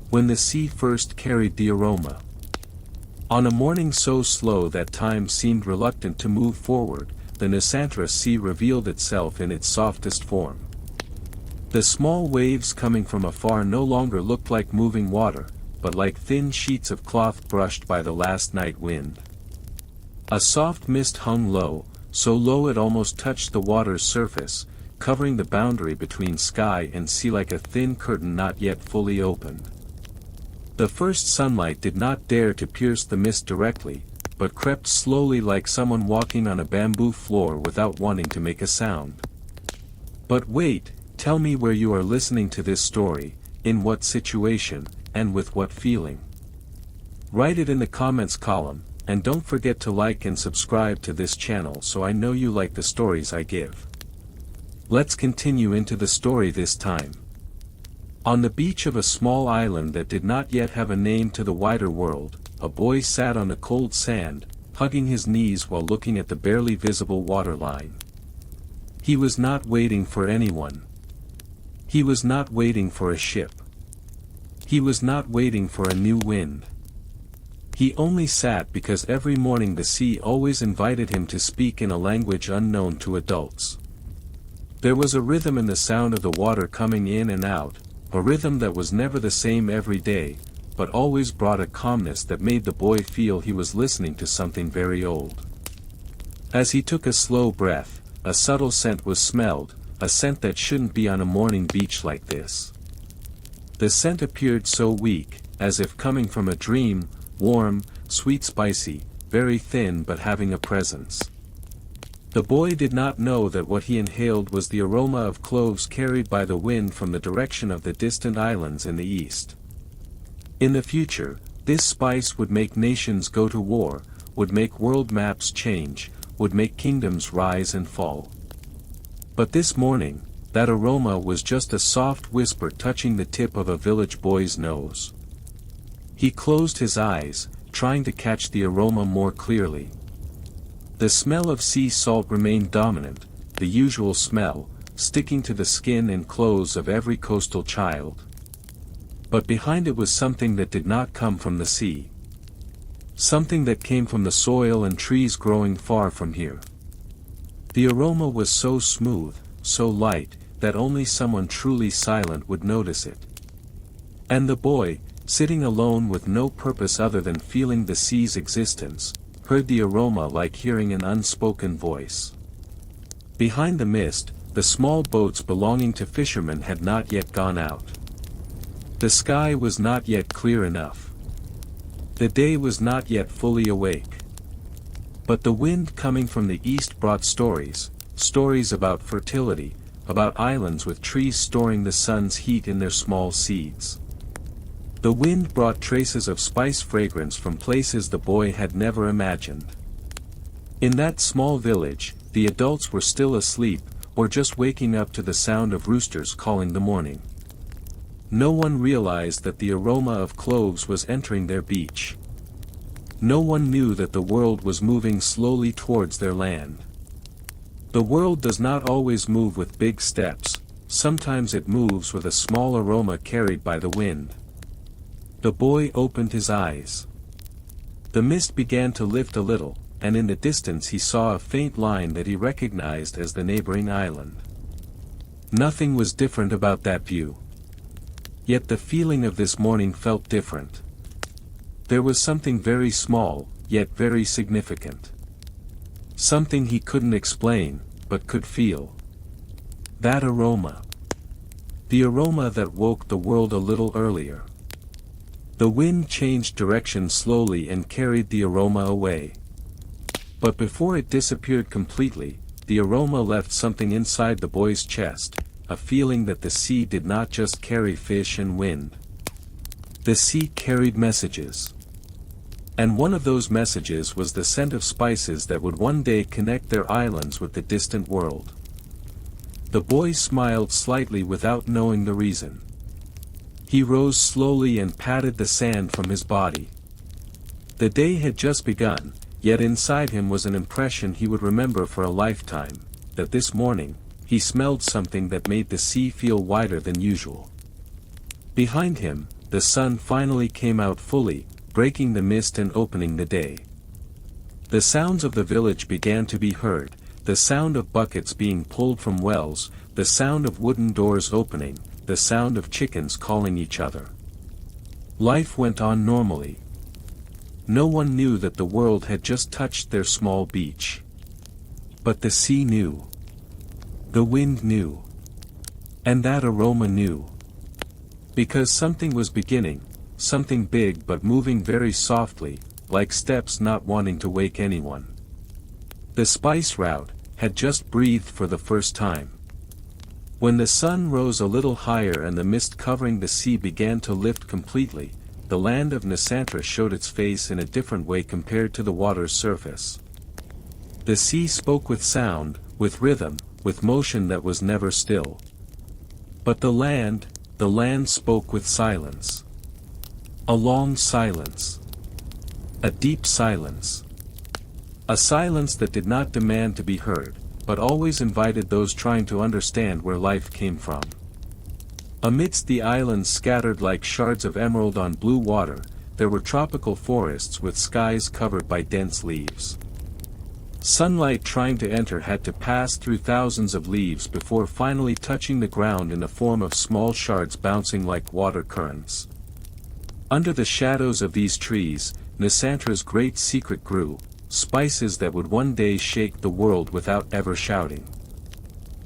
when the sea first carried the aroma. On a morning so slow that time seemed reluctant to move forward, the Nusantara Sea revealed itself in its softest form. The small waves coming from afar no longer looked like moving water, but like thin sheets of cloth brushed by the last night wind. A soft mist hung low, so low it almost touched the water's surface, covering the boundary between sky and sea like a thin curtain not yet fully opened. The first sunlight did not dare to pierce the mist directly, but crept slowly like someone walking on a bamboo floor without wanting to make a sound. But wait, tell me where you are listening to this story, in what situation, and with what feeling. Write it in the comments column, and don't forget to like and subscribe to this channel so I know you like the stories I give. Let's continue into the story this time. On the beach of a small island that did not yet have a name to the wider world, a boy sat on the cold sand, hugging his knees while looking at the barely visible waterline. He was not waiting for anyone. He was not waiting for a ship. He was not waiting for a new wind. He only sat because every morning the sea always invited him to speak in a language unknown to adults. There was a rhythm in the sound of the water coming in and out, a rhythm that was never the same every day, but always brought a calmness that made the boy feel he was listening to something very old. As he took a slow breath, a subtle scent was smelled, a scent that shouldn't be on a morning beach like this. The scent appeared so weak, as if coming from a dream, warm, sweet, spicy, very thin but having a presence. The boy did not know that what he inhaled was the aroma of cloves carried by the wind from the direction of the distant islands in the east. In the future, this spice would make nations go to war, would make world maps change, would make kingdoms rise and fall. But this morning, that aroma was just a soft whisper touching the tip of a village boy's nose. He closed his eyes, trying to catch the aroma more clearly. The smell of sea salt remained dominant, the usual smell, sticking to the skin and clothes of every coastal child. But behind it was something that did not come from the sea. Something that came from the soil and trees growing far from here. The aroma was so smooth, so light, that only someone truly silent would notice it. And the boy, sitting alone with no purpose other than feeling the sea's existence, heard the aroma like hearing an unspoken voice. Behind the mist, the small boats belonging to fishermen had not yet gone out. The sky was not yet clear enough. The day was not yet fully awake. But the wind coming from the east brought stories about fertility, about islands with trees storing the sun's heat in their small seeds. The wind brought traces of spice fragrance from places the boy had never imagined. In that small village, the adults were still asleep, or just waking up to the sound of roosters calling the morning. No one realized that the aroma of cloves was entering their beach. No one knew that the world was moving slowly towards their land. The world does not always move with big steps, sometimes it moves with a small aroma carried by the wind. The boy opened his eyes. The mist began to lift a little, and in the distance he saw a faint line that he recognized as the neighboring island. Nothing was different about that view. Yet the feeling of this morning felt different. There was something very small, yet very significant. Something he couldn't explain, but could feel. That aroma. The aroma that woke the world a little earlier. The wind changed direction slowly and carried the aroma away. But before it disappeared completely, the aroma left something inside the boy's chest, a feeling that the sea did not just carry fish and wind. The sea carried messages. And one of those messages was the scent of spices that would one day connect their islands with the distant world. The boy smiled slightly without knowing the reason. He rose slowly and patted the sand from his body. The day had just begun, yet inside him was an impression he would remember for a lifetime, that this morning, he smelled something that made the sea feel wider than usual. Behind him, the sun finally came out fully, breaking the mist and opening the day. The sounds of the village began to be heard, the sound of buckets being pulled from wells, the sound of wooden doors opening, the sound of chickens calling each other. Life went on normally. No one knew that the world had just touched their small beach. But the sea knew. The wind knew. And that aroma knew. Because something was beginning, something big but moving very softly, like steps not wanting to wake anyone. The spice route had just breathed for the first time. When the sun rose a little higher and the mist covering the sea began to lift completely, the land of Nusantara showed its face in a different way compared to the water's surface. The sea spoke with sound, with rhythm, with motion that was never still. But the land spoke with silence. A long silence. A deep silence. A silence that did not demand to be heard, but always invited those trying to understand where life came from. Amidst the islands scattered like shards of emerald on blue water, there were tropical forests with skies covered by dense leaves. Sunlight trying to enter had to pass through thousands of leaves before finally touching the ground in the form of small shards bouncing like water currents. Under the shadows of these trees, Nusantara's great secret grew, spices that would one day shake the world without ever shouting.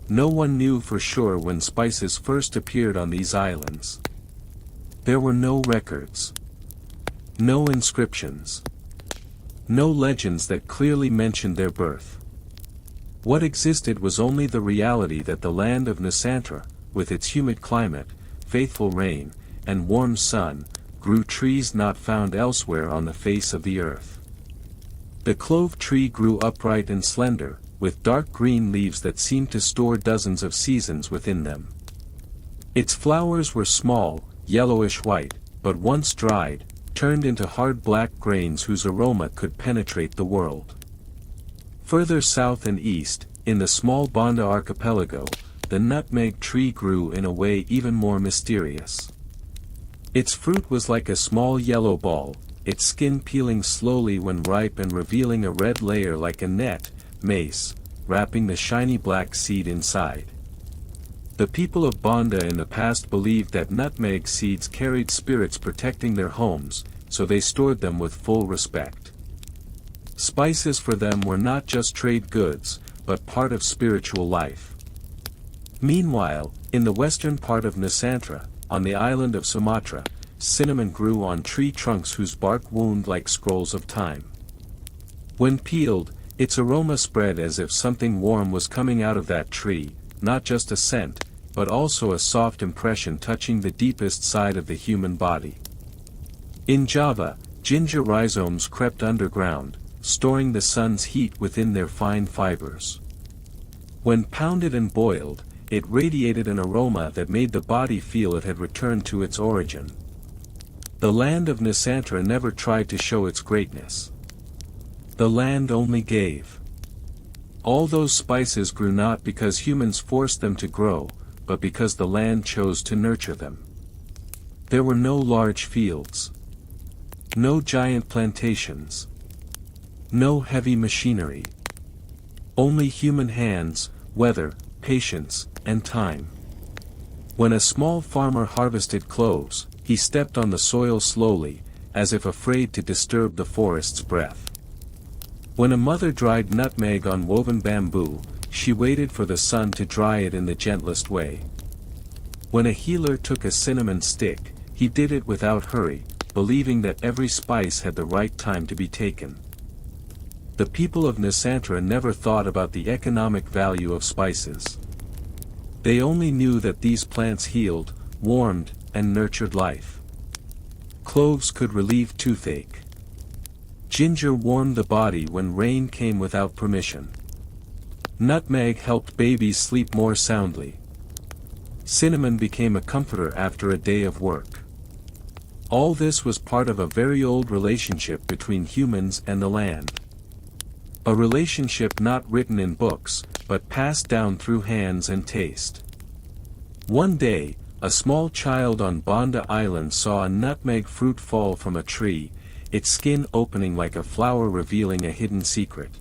No one knew for sure when spices first appeared on these islands. There were no records. No inscriptions. No legends that clearly mentioned their birth. What existed was only the reality that the land of Nusantara, with its humid climate, faithful rain, and warm sun, grew trees not found elsewhere on the face of the earth. The clove tree grew upright and slender, with dark green leaves that seemed to store dozens of seasons within them. Its flowers were small, yellowish white, but once dried, turned into hard black grains whose aroma could penetrate the world. Further south and east, in the small Banda archipelago, the nutmeg tree grew in a way even more mysterious. Its fruit was like a small yellow ball, its skin peeling slowly when ripe and revealing a red layer like a net, mace, wrapping the shiny black seed inside. The people of Banda in the past believed that nutmeg seeds carried spirits protecting their homes, so they stored them with full respect. Spices for them were not just trade goods, but part of spiritual life. Meanwhile, in the western part of Nusantara, on the island of Sumatra, cinnamon grew on tree trunks whose bark wound like scrolls of time. When peeled, its aroma spread as if something warm was coming out of that tree, not just a scent, but also a soft impression touching the deepest side of the human body. In Java, ginger rhizomes crept underground, storing the sun's heat within their fine fibers. When pounded and boiled, it radiated an aroma that made the body feel it had returned to its origin. The land of Nusantara never tried to show its greatness. The land only gave. All those spices grew not because humans forced them to grow, but because the land chose to nurture them. There were no large fields. No giant plantations. No heavy machinery. Only human hands, weather, patience, and time. When a small farmer harvested cloves, he stepped on the soil slowly, as if afraid to disturb the forest's breath. When a mother dried nutmeg on woven bamboo, she waited for the sun to dry it in the gentlest way. When a healer took a cinnamon stick, he did it without hurry, believing that every spice had the right time to be taken. The people of Nusantara never thought about the economic value of spices. They only knew that these plants healed, warmed, and nurtured life. Cloves could relieve toothache. Ginger warmed the body when rain came without permission. Nutmeg helped babies sleep more soundly. Cinnamon became a comforter after a day of work. All this was part of a very old relationship between humans and the land. A relationship not written in books, but passed down through hands and taste. One day, A small child on Banda Island saw a nutmeg fruit fall from a tree, its skin opening like a flower revealing a hidden secret.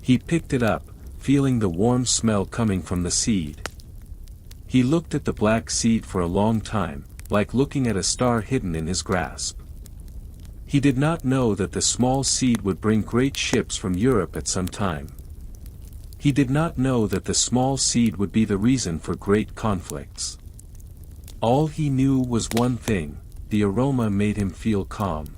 He picked it up, feeling the warm smell coming from the seed. He looked at the black seed for a long time, like looking at a star hidden in his grasp. He did not know that the small seed would bring great ships from Europe at some time. He did not know that the small seed would be the reason for great conflicts. All he knew was one thing: the aroma made him feel calm.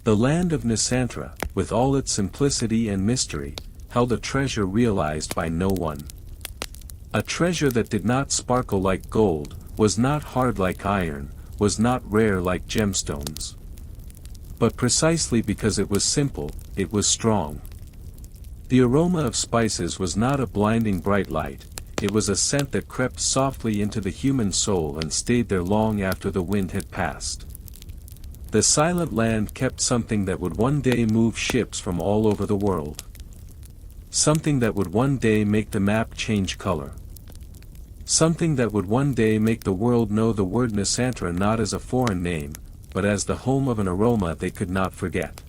The land of Nusantara, with all its simplicity and mystery, held a treasure realized by no one. A treasure that did not sparkle like gold, was not hard like iron, was not rare like gemstones. But precisely because it was simple, it was strong. The aroma of spices was not a blinding bright light, it was a scent that crept softly into the human soul and stayed there long after the wind had passed. The silent land kept something that would one day move ships from all over the world. Something that would one day make the map change color. Something that would one day make the world know the word Nusantara not as a foreign name, but as the home of an aroma they could not forget.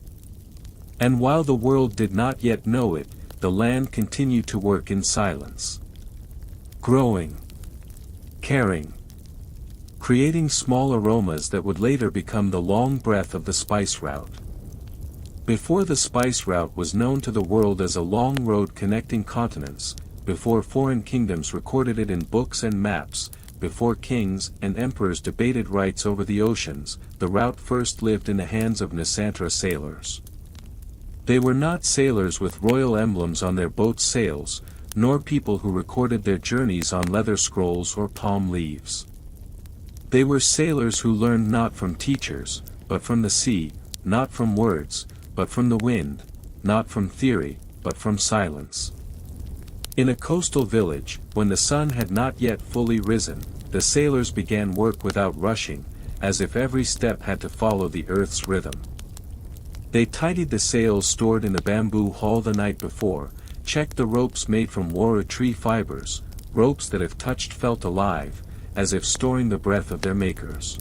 And while the world did not yet know it, the land continued to work in silence. Growing. Caring. Creating small aromas that would later become the long breath of the spice route. Before the spice route was known to the world as a long road connecting continents, before foreign kingdoms recorded it in books and maps, before kings and emperors debated rights over the oceans, the route first lived in the hands of Nusantara sailors. They were not sailors with royal emblems on their boats' sails, nor people who recorded their journeys on leather scrolls or palm leaves. They were sailors who learned not from teachers, but from the sea, not from words, but from the wind, not from theory, but from silence. In a coastal village, when the sun had not yet fully risen, the sailors began work without rushing, as if every step had to follow the earth's rhythm. They tidied the sails stored in the bamboo hall the night before, checked the ropes made from wara tree fibers, ropes that if touched felt alive, as if storing the breath of their makers.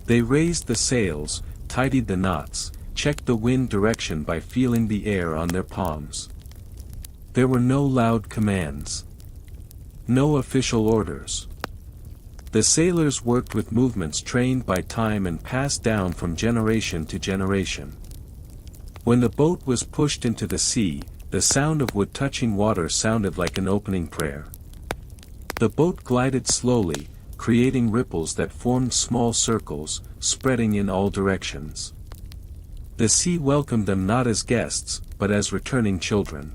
They raised the sails, tidied the knots, checked the wind direction by feeling the air on their palms. There were no loud commands. No official orders. The sailors worked with movements trained by time and passed down from generation to generation. When the boat was pushed into the sea, the sound of wood touching water sounded like an opening prayer. The boat glided slowly, creating ripples that formed small circles, spreading in all directions. The sea welcomed them not as guests, but as returning children.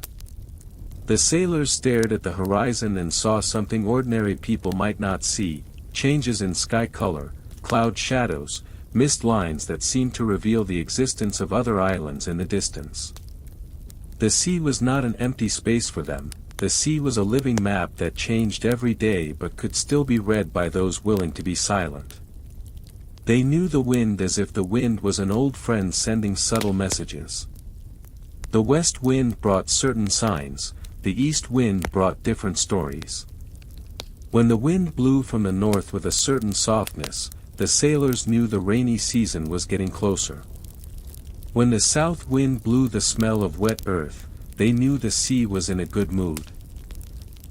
The sailors stared at the horizon and saw something ordinary people might not see: changes in sky color, cloud shadows, mist lines that seemed to reveal the existence of other islands in the distance. The sea was not an empty space for them. The sea was a living map that changed every day but could still be read by those willing to be silent. They knew the wind as if the wind was an old friend sending subtle messages. The west wind brought certain signs, the east wind brought different stories. When the wind blew from the north with a certain softness, the sailors knew the rainy season was getting closer. When the south wind blew the smell of wet earth, they knew the sea was in a good mood.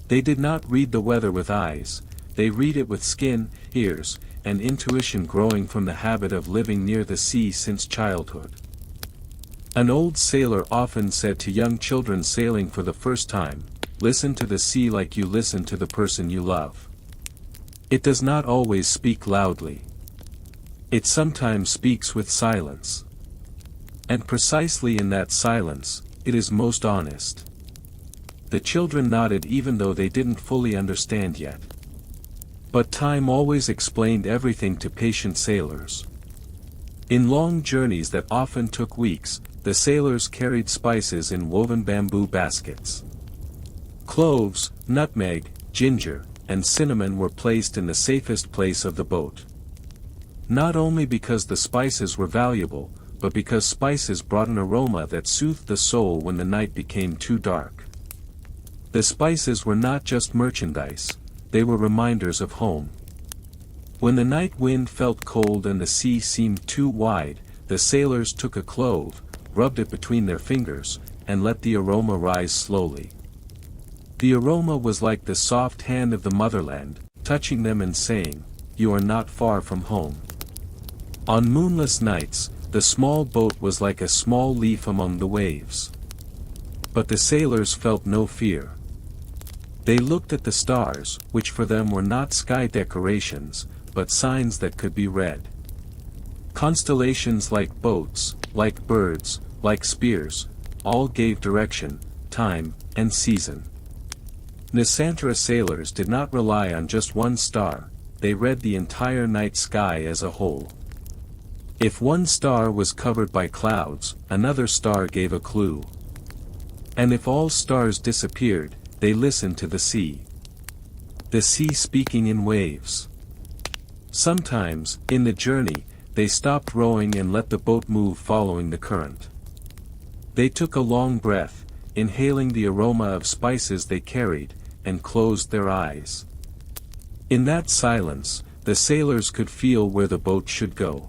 They did not read the weather with eyes, they read it with skin, ears, and intuition growing from the habit of living near the sea since childhood. An old sailor often said to young children sailing for the first time, "Listen to the sea like you listen to the person you love. It does not always speak loudly. It sometimes speaks with silence. And precisely in that silence, it is most honest." The children nodded even though they didn't fully understand yet. But time always explained everything to patient sailors. In long journeys that often took weeks, the sailors carried spices in woven bamboo baskets. Cloves, nutmeg, ginger, and cinnamon were placed in the safest place of the boat. Not only because the spices were valuable, but because spices brought an aroma that soothed the soul when the night became too dark. The spices were not just merchandise, they were reminders of home. When the night wind felt cold and the sea seemed too wide, the sailors took a clove, rubbed it between their fingers, and let the aroma rise slowly. The aroma was like the soft hand of the motherland, touching them and saying, "You are not far from home." On moonless nights, the small boat was like a small leaf among the waves. But the sailors felt no fear. They looked at the stars, which for them were not sky decorations, but signs that could be read. Constellations like boats, like birds, like spears, all gave direction, time, and season. Nusantara sailors did not rely on just one star, they read the entire night sky as a whole. If one star was covered by clouds, another star gave a clue. And if all stars disappeared, they listened to the sea. The sea speaking in waves. Sometimes, in the journey, they stopped rowing and let the boat move following the current. They took a long breath, inhaling the aroma of spices they carried, and closed their eyes. In that silence, the sailors could feel where the boat should go.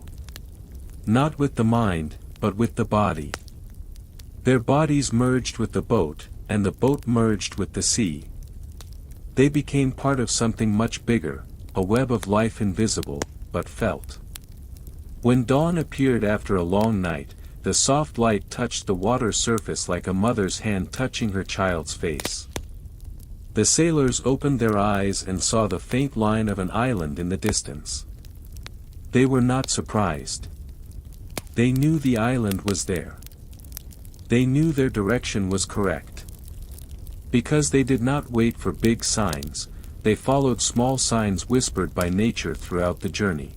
Not with the mind, but with the body. Their bodies merged with the boat, and the boat merged with the sea. They became part of something much bigger, a web of life invisible, but felt. When dawn appeared after a long night, the soft light touched the water surface like a mother's hand touching her child's face. The sailors opened their eyes and saw the faint line of an island in the distance. They were not surprised. They knew the island was there. They knew their direction was correct. Because they did not wait for big signs, they followed small signs whispered by nature throughout the journey.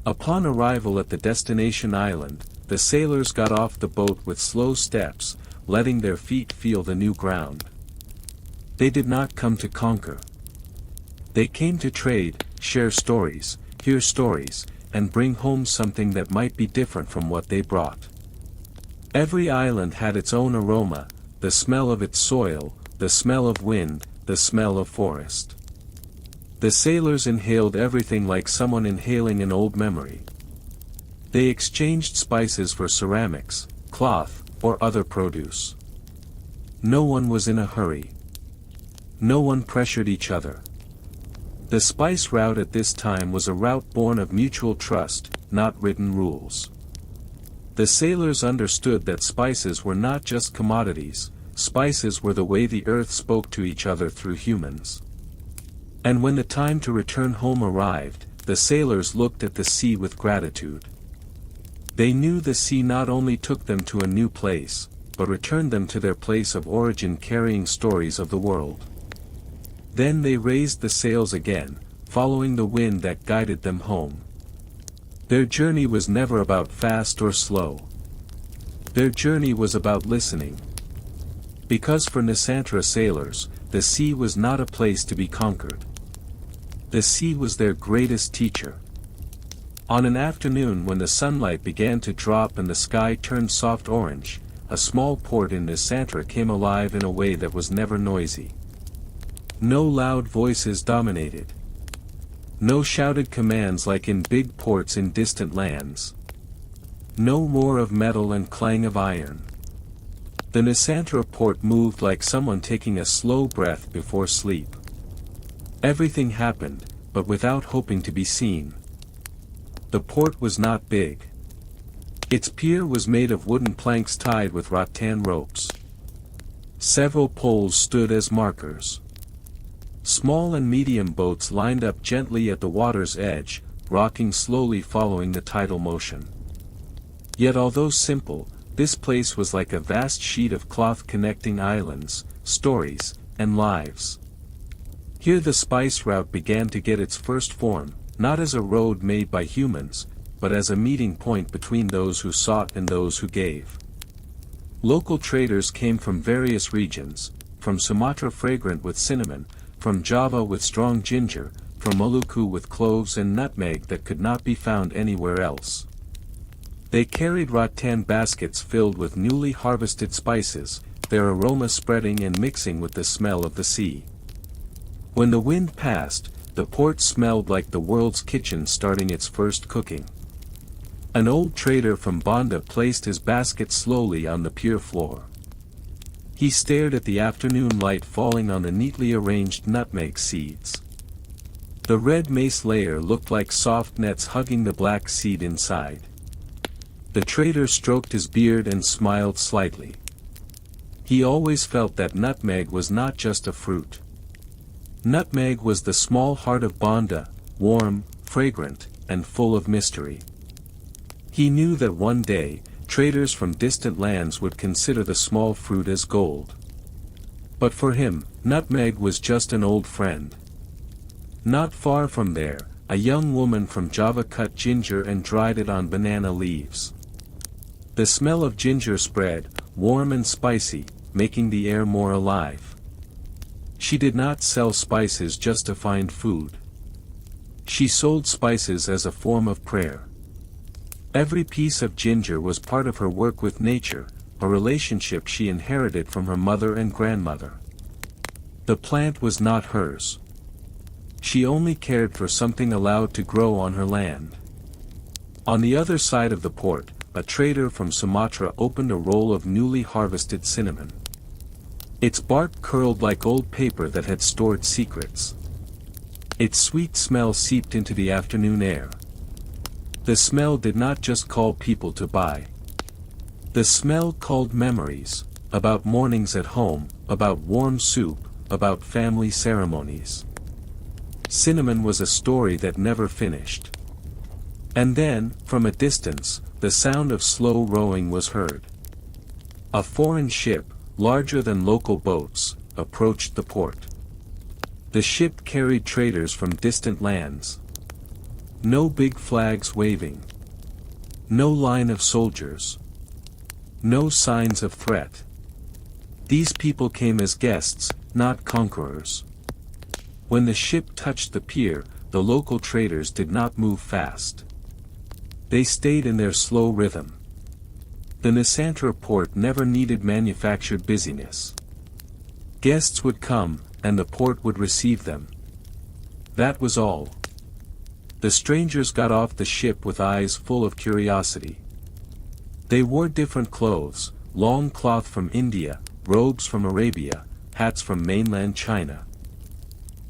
Upon arrival at the destination island, the sailors got off the boat with slow steps, letting their feet feel the new ground. They did not come to conquer. They came to trade, share stories, hear stories, and bring home something that might be different from what they brought. Every island had its own aroma, the smell of its soil, the smell of wind, the smell of forest. The sailors inhaled everything like someone inhaling an old memory. They exchanged spices for ceramics, cloth, or other produce. No one was in a hurry. No one pressured each other. The spice route at this time was a route born of mutual trust, not written rules. The sailors understood that spices were not just commodities, spices were the way the earth spoke to each other through humans. And when the time to return home arrived, the sailors looked at the sea with gratitude. They knew the sea not only took them to a new place, but returned them to their place of origin carrying stories of the world. Then they raised the sails again, following the wind that guided them home. Their journey was never about fast or slow. Their journey was about listening. Because for Nusantara sailors, the sea was not a place to be conquered. The sea was their greatest teacher. On an afternoon when the sunlight began to drop and the sky turned soft orange, a small port in Nusantara came alive in a way that was never noisy. No loud voices dominated. No shouted commands like in big ports in distant lands. No roar of metal and clang of iron. The Nusantara port moved like someone taking a slow breath before sleep. Everything happened, but without hoping to be seen. The port was not big. Its pier was made of wooden planks tied with rattan ropes. Several poles stood as markers. Small and medium boats lined up gently at the water's edge, rocking slowly following the tidal motion. Yet although simple, this place was like a vast sheet of cloth connecting islands, stories, and lives. Here the spice route began to get its first form, not as a road made by humans, but as a meeting point between those who sought and those who gave. Local traders came from various regions, from Sumatra fragrant with cinnamon, from Java with strong ginger, from Maluku with cloves and nutmeg that could not be found anywhere else. They carried rattan baskets filled with newly harvested spices, their aroma spreading and mixing with the smell of the sea. When the wind passed, the port smelled like the world's kitchen starting its first cooking. An old trader from Banda placed his basket slowly on the pier floor. He stared at the afternoon light falling on the neatly arranged nutmeg seeds. The red mace layer looked like soft nets hugging the black seed inside. The trader stroked his beard and smiled slightly. He always felt that nutmeg was not just a fruit. Nutmeg was the small heart of Banda, warm, fragrant, and full of mystery. He knew that one day, traders from distant lands would consider the small fruit as gold. But for him, nutmeg was just an old friend. Not far from there, a young woman from Java cut ginger and dried it on banana leaves. The smell of ginger spread, warm and spicy, making the air more alive. She did not sell spices just to find food. She sold spices as a form of prayer. Every piece of ginger was part of her work with nature, a relationship she inherited from her mother and grandmother. The plant was not hers. She only cared for something allowed to grow on her land. On the other side of the port, a trader from Sumatra opened a roll of newly harvested cinnamon. Its bark curled like old paper that had stored secrets. Its sweet smell seeped into the afternoon air. The smell did not just call people to buy. The smell called memories, about mornings at home, about warm soup, about family ceremonies. Cinnamon was a story that never finished. And then, from a distance, the sound of slow rowing was heard. A foreign ship, larger than local boats, approached the port. The ship carried traders from distant lands. No big flags waving. No line of soldiers. No signs of threat. These people came as guests, not conquerors. When the ship touched the pier, the local traders did not move fast. They stayed in their slow rhythm. The Nusantara port never needed manufactured busyness. Guests would come, and the port would receive them. That was all. The strangers got off the ship with eyes full of curiosity. They wore different clothes, long cloth from India, robes from Arabia, hats from mainland China.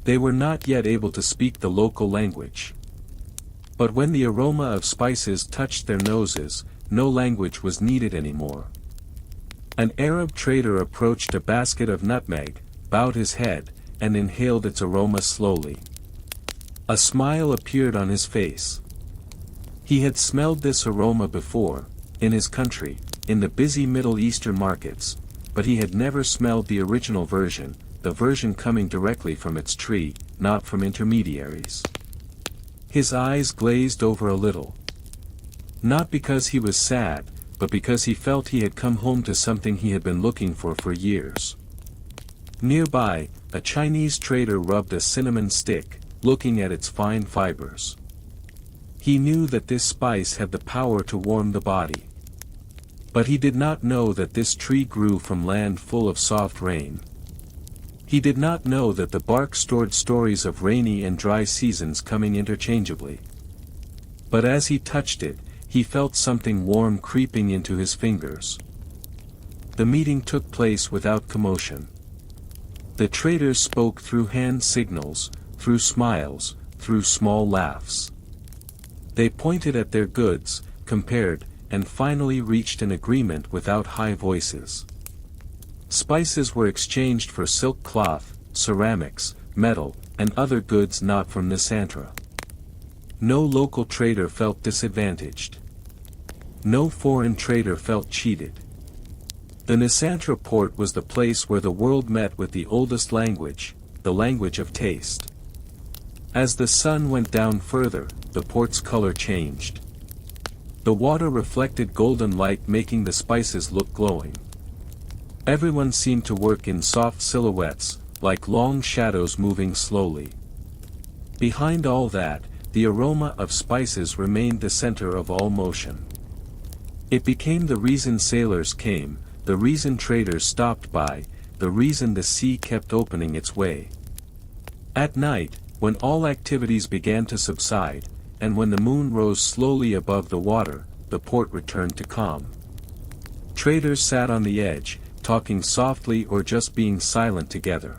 They were not yet able to speak the local language. But when the aroma of spices touched their noses, no language was needed anymore. An Arab trader approached a basket of nutmeg, bowed his head, and inhaled its aroma slowly. A smile appeared on his face. He had smelled this aroma before, in his country, in the busy Middle Eastern markets, but he had never smelled the original version, the version coming directly from its tree, not from intermediaries. His eyes glazed over a little. Not because he was sad, but because he felt he had come home to something he had been looking for years. Nearby, a Chinese trader rubbed a cinnamon stick, looking at its fine fibers. He knew that this spice had the power to warm the body. But he did not know that this tree grew from land full of soft rain. He did not know that the bark stored stories of rainy and dry seasons coming interchangeably. But as he touched it, he felt something warm creeping into his fingers. The meeting took place without commotion. The traders spoke through hand signals, through smiles, through small laughs. They pointed at their goods, compared, and finally reached an agreement without high voices. Spices were exchanged for silk cloth, ceramics, metal, and other goods not from Nusantara. No local trader felt disadvantaged. No foreign trader felt cheated. The Nusantara port was the place where the world met with the oldest language, the language of taste. As the sun went down further, the port's color changed. The water reflected golden light, making the spices look glowing. Everyone seemed to work in soft silhouettes, like long shadows moving slowly. Behind all that, the aroma of spices remained the center of all motion. It became the reason sailors came, the reason traders stopped by, the reason the sea kept opening its way. At night, When all activities began to subside, and when the moon rose slowly above the water, the port returned to calm. Traders sat on the edge, talking softly or just being silent together.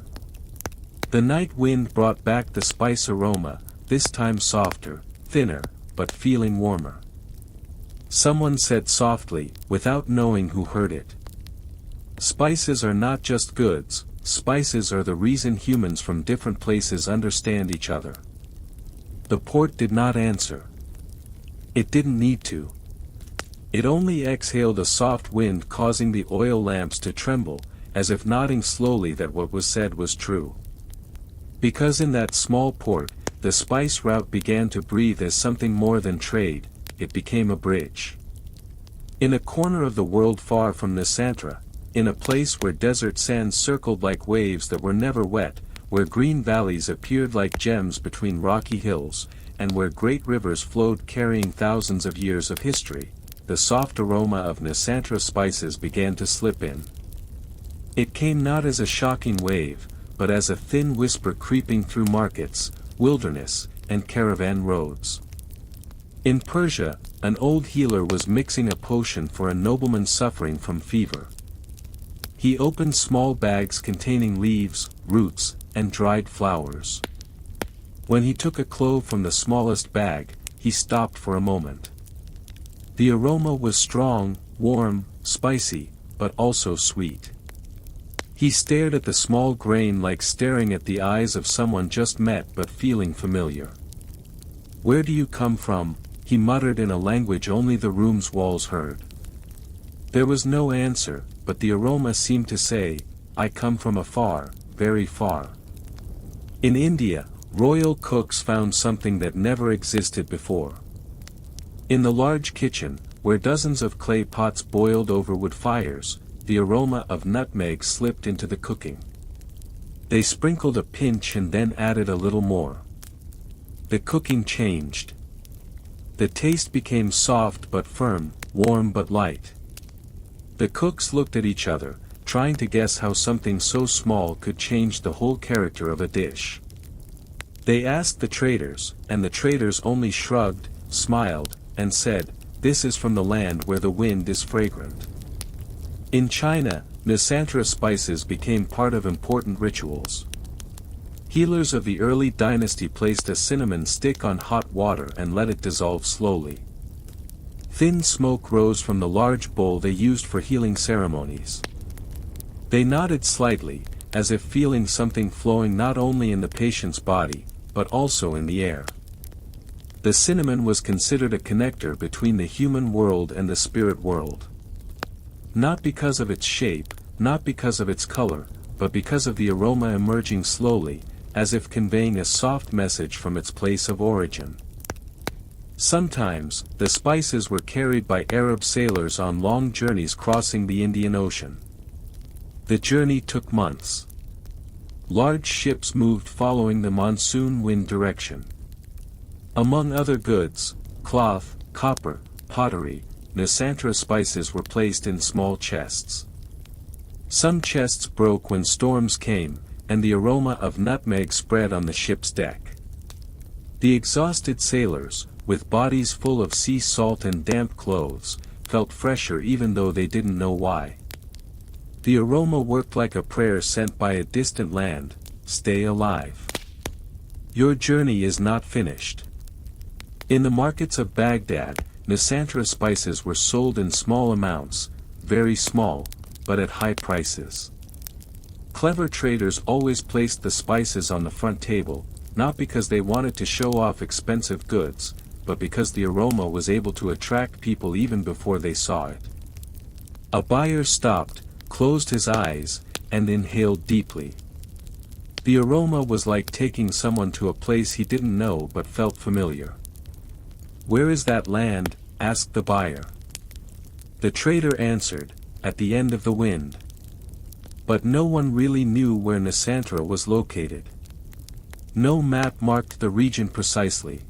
The night wind brought back the spice aroma, this time softer, thinner, but feeling warmer. Someone said softly, without knowing who heard it. Spices are not just goods, spices are the reason humans from different places understand each other. The port did not answer. It didn't need to. It only exhaled a soft wind, causing the oil lamps to tremble, as if nodding slowly that what was said was true. Because in that small port, the spice route began to breathe as something more than trade, it became a bridge. In a corner of the world far from Nusantara, in a place where desert sands circled like waves that were never wet, where green valleys appeared like gems between rocky hills, and where great rivers flowed carrying thousands of years of history, the soft aroma of Nusantara spices began to slip in. It came not as a shocking wave, but as a thin whisper creeping through markets, wilderness, and caravan roads. In Persia, an old healer was mixing a potion for a nobleman suffering from fever. He opened small bags containing leaves, roots, and dried flowers. When he took a clove from the smallest bag, he stopped for a moment. The aroma was strong, warm, spicy, but also sweet. He stared at the small grain like staring at the eyes of someone just met but feeling familiar. "Where do you come from?" he muttered in a language only the room's walls heard. There was no answer, but the aroma seemed to say, "I come from afar, very far." In India, royal cooks found something that never existed before. In the large kitchen, where dozens of clay pots boiled over wood fires, the aroma of nutmeg slipped into the cooking. They sprinkled a pinch and then added a little more. The cooking changed. The taste became soft but firm, warm but light. The cooks looked at each other, trying to guess how something so small could change the whole character of a dish. They asked the traders, and the traders only shrugged, smiled, and said, "This is from the land where the wind is fragrant." In China, Nusantara spices became part of important rituals. Healers of the early dynasty placed a cinnamon stick on hot water and let it dissolve slowly. Thin smoke rose from the large bowl they used for healing ceremonies. They nodded slightly, as if feeling something flowing not only in the patient's body, but also in the air. The cinnamon was considered a connector between the human world and the spirit world. Not because of its shape, not because of its color, but because of the aroma emerging slowly, as if conveying a soft message from its place of origin. Sometimes, the spices were carried by Arab sailors on long journeys crossing the Indian Ocean. The journey took months. Large ships moved following the monsoon wind direction. Among other goods, cloth, copper, pottery, Nusantara spices were placed in small chests. Some chests broke when storms came, and the aroma of nutmeg spread on the ship's deck. The exhausted sailors, with bodies full of sea salt and damp clothes, felt fresher even though they didn't know why. The aroma worked like a prayer sent by a distant land: "Stay alive. Your journey is not finished." In the markets of Baghdad, Nusantara spices were sold in small amounts, very small, but at high prices. Clever traders always placed the spices on the front table, not because they wanted to show off expensive goods, but because the aroma was able to attract people even before they saw it. A buyer stopped, closed his eyes, and inhaled deeply. The aroma was like taking someone to a place he didn't know but felt familiar. "Where is that land?" asked the buyer. The trader answered, "At the end of the wind." But no one really knew where Nusantara was located. No map marked the region precisely.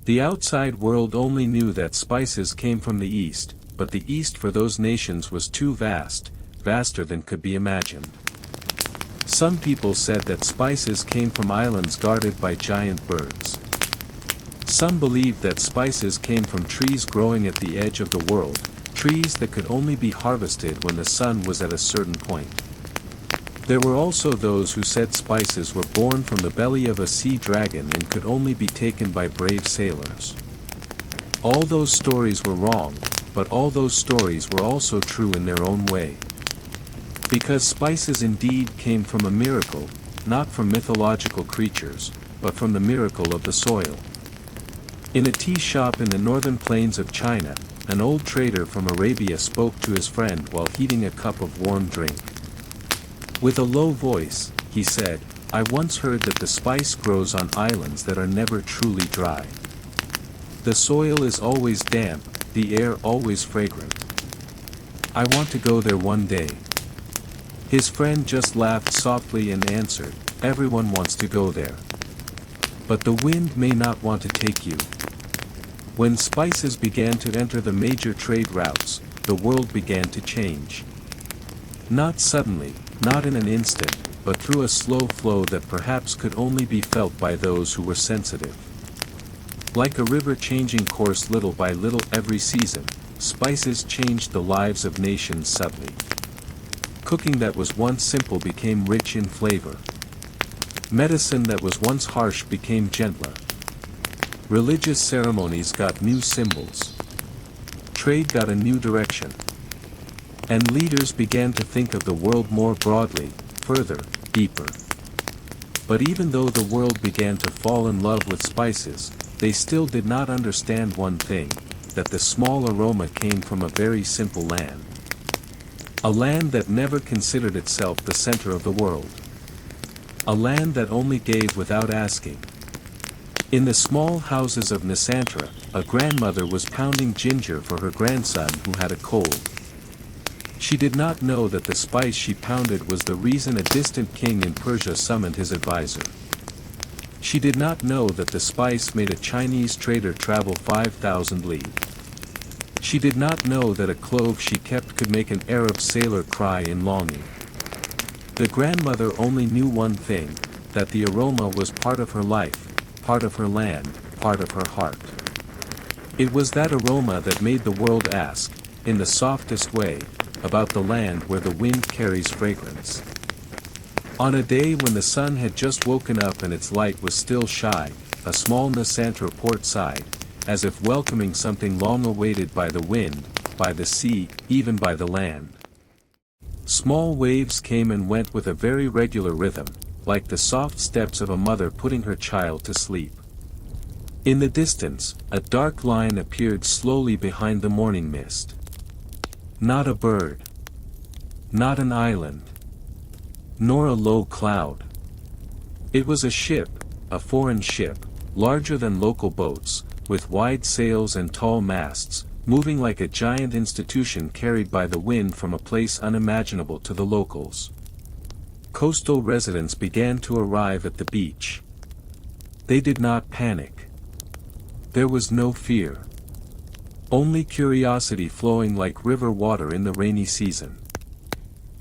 The outside world only knew that spices came from the east, but the east for those nations was too vast, vaster than could be imagined. Some people said that spices came from islands guarded by giant birds. Some believed that spices came from trees growing at the edge of the world, trees that could only be harvested when the sun was at a certain point. There were also those who said spices were born from the belly of a sea dragon and could only be taken by brave sailors. All those stories were wrong, but all those stories were also true in their own way. Because spices indeed came from a miracle, not from mythological creatures, but from the miracle of the soil. In a tea shop in the northern plains of China, an old trader from Arabia spoke to his friend while heating a cup of warm drink. With a low voice, he said, "I once heard that the spice grows on islands that are never truly dry. The soil is always damp, the air always fragrant. I want to go there one day." His friend just laughed softly and answered, "Everyone wants to go there. But the wind may not want to take you." When spices began to enter the major trade routes, the world began to change. Not suddenly, not in an instant, but through a slow flow that perhaps could only be felt by those who were sensitive. Like a river changing course little by little every season, spices changed the lives of nations subtly. Cooking that was once simple became rich in flavor. Medicine that was once harsh became gentler. Religious ceremonies got new symbols. Trade got a new direction. And leaders began to think of the world more broadly, further, deeper. But even though the world began to fall in love with spices, they still did not understand one thing, that the small aroma came from a very simple land. A land that never considered itself the center of the world. A land that only gave without asking. In the small houses of Nusantara, a grandmother was pounding ginger for her grandson who had a cold. She did not know that the spice she pounded was the reason a distant king in Persia summoned his advisor. She did not know that the spice made a Chinese trader travel 5,000 li. She did not know that a clove she kept could make an Arab sailor cry in longing. The grandmother only knew one thing, that the aroma was part of her life, part of her land, part of her heart. It was that aroma that made the world ask, in the softest way, about the land where the wind carries fragrance. On a day when the sun had just woken up and its light was still shy, a small Nusantara port sighed, as if welcoming something long awaited by the wind, by the sea, even by the land. Small waves came and went with a very regular rhythm, like the soft steps of a mother putting her child to sleep. In the distance, a dark line appeared slowly behind the morning mist. Not a bird. Not an island. Nor a low cloud. It was a ship, a foreign ship, larger than local boats, with wide sails and tall masts, moving like a giant institution carried by the wind from a place unimaginable to the locals. Coastal residents began to arrive at the beach. They did not panic. There was no fear. Only curiosity flowing like river water in the rainy season.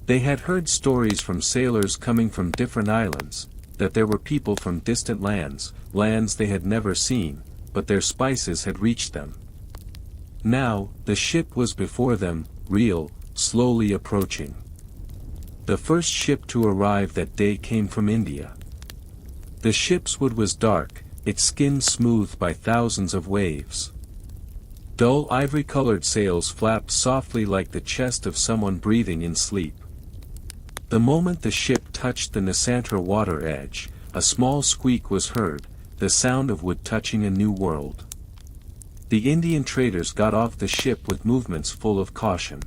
They had heard stories from sailors coming from different islands, that there were people from distant lands, lands they had never seen, but their spices had reached them. Now, the ship was before them, real, slowly approaching. The first ship to arrive that day came from India. The ship's wood was dark, its skin smoothed by thousands of waves. Dull ivory-colored sails flapped softly like the chest of someone breathing in sleep. The moment the ship touched the Nusantara water edge, a small squeak was heard, the sound of wood touching a new world. The Indian traders got off the ship with movements full of caution.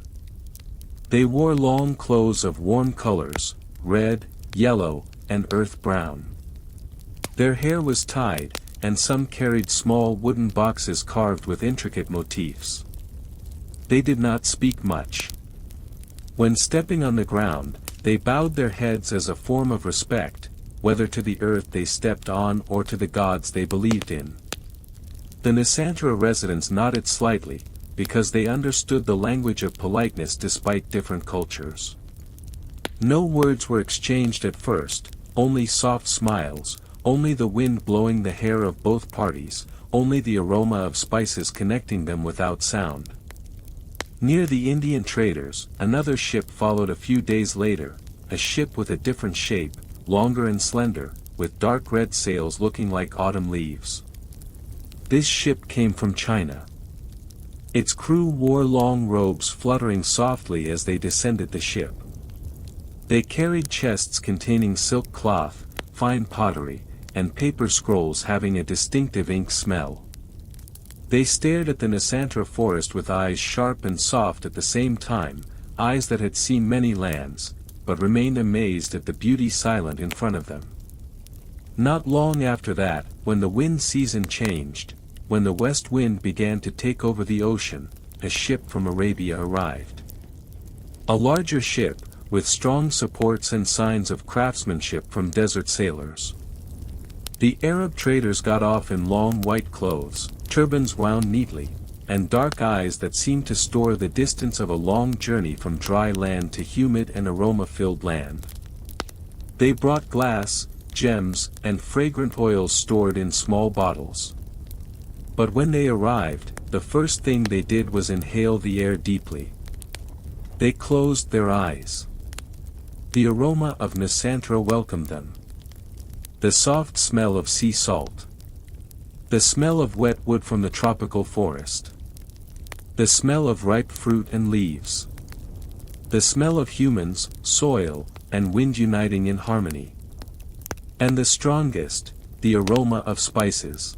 They wore long clothes of warm colors, red, yellow, and earth brown. Their hair was tied, and some carried small wooden boxes carved with intricate motifs. They did not speak much. When stepping on the ground, they bowed their heads as a form of respect, whether to the earth they stepped on or to the gods they believed in. The Nusantara residents nodded slightly, because they understood the language of politeness despite different cultures. No words were exchanged at first, only soft smiles, only the wind blowing the hair of both parties, only the aroma of spices connecting them without sound. Near the Indian traders, another ship followed a few days later, a ship with a different shape, longer and slender, with dark red sails looking like autumn leaves. This ship came from China. Its crew wore long robes fluttering softly as they descended the ship. They carried chests containing silk cloth, fine pottery, and paper scrolls having a distinctive ink smell. They stared at the Nusantara forest with eyes sharp and soft at the same time, eyes that had seen many lands, but remained amazed at the beauty silent in front of them. Not long after that, when the wind season changed, when the west wind began to take over the ocean, a ship from Arabia arrived. A larger ship, with strong supports and signs of craftsmanship from desert sailors. The Arab traders got off in long white clothes, turbans wound neatly, and dark eyes that seemed to store the distance of a long journey from dry land to humid and aroma-filled land. They brought glass, gems, and fragrant oils stored in small bottles. But when they arrived, the first thing they did was inhale the air deeply. They closed their eyes. The aroma of Nusantara welcomed them. The soft smell of sea salt. The smell of wet wood from the tropical forest. The smell of ripe fruit and leaves. The smell of humans, soil, and wind uniting in harmony. And the strongest, the aroma of spices.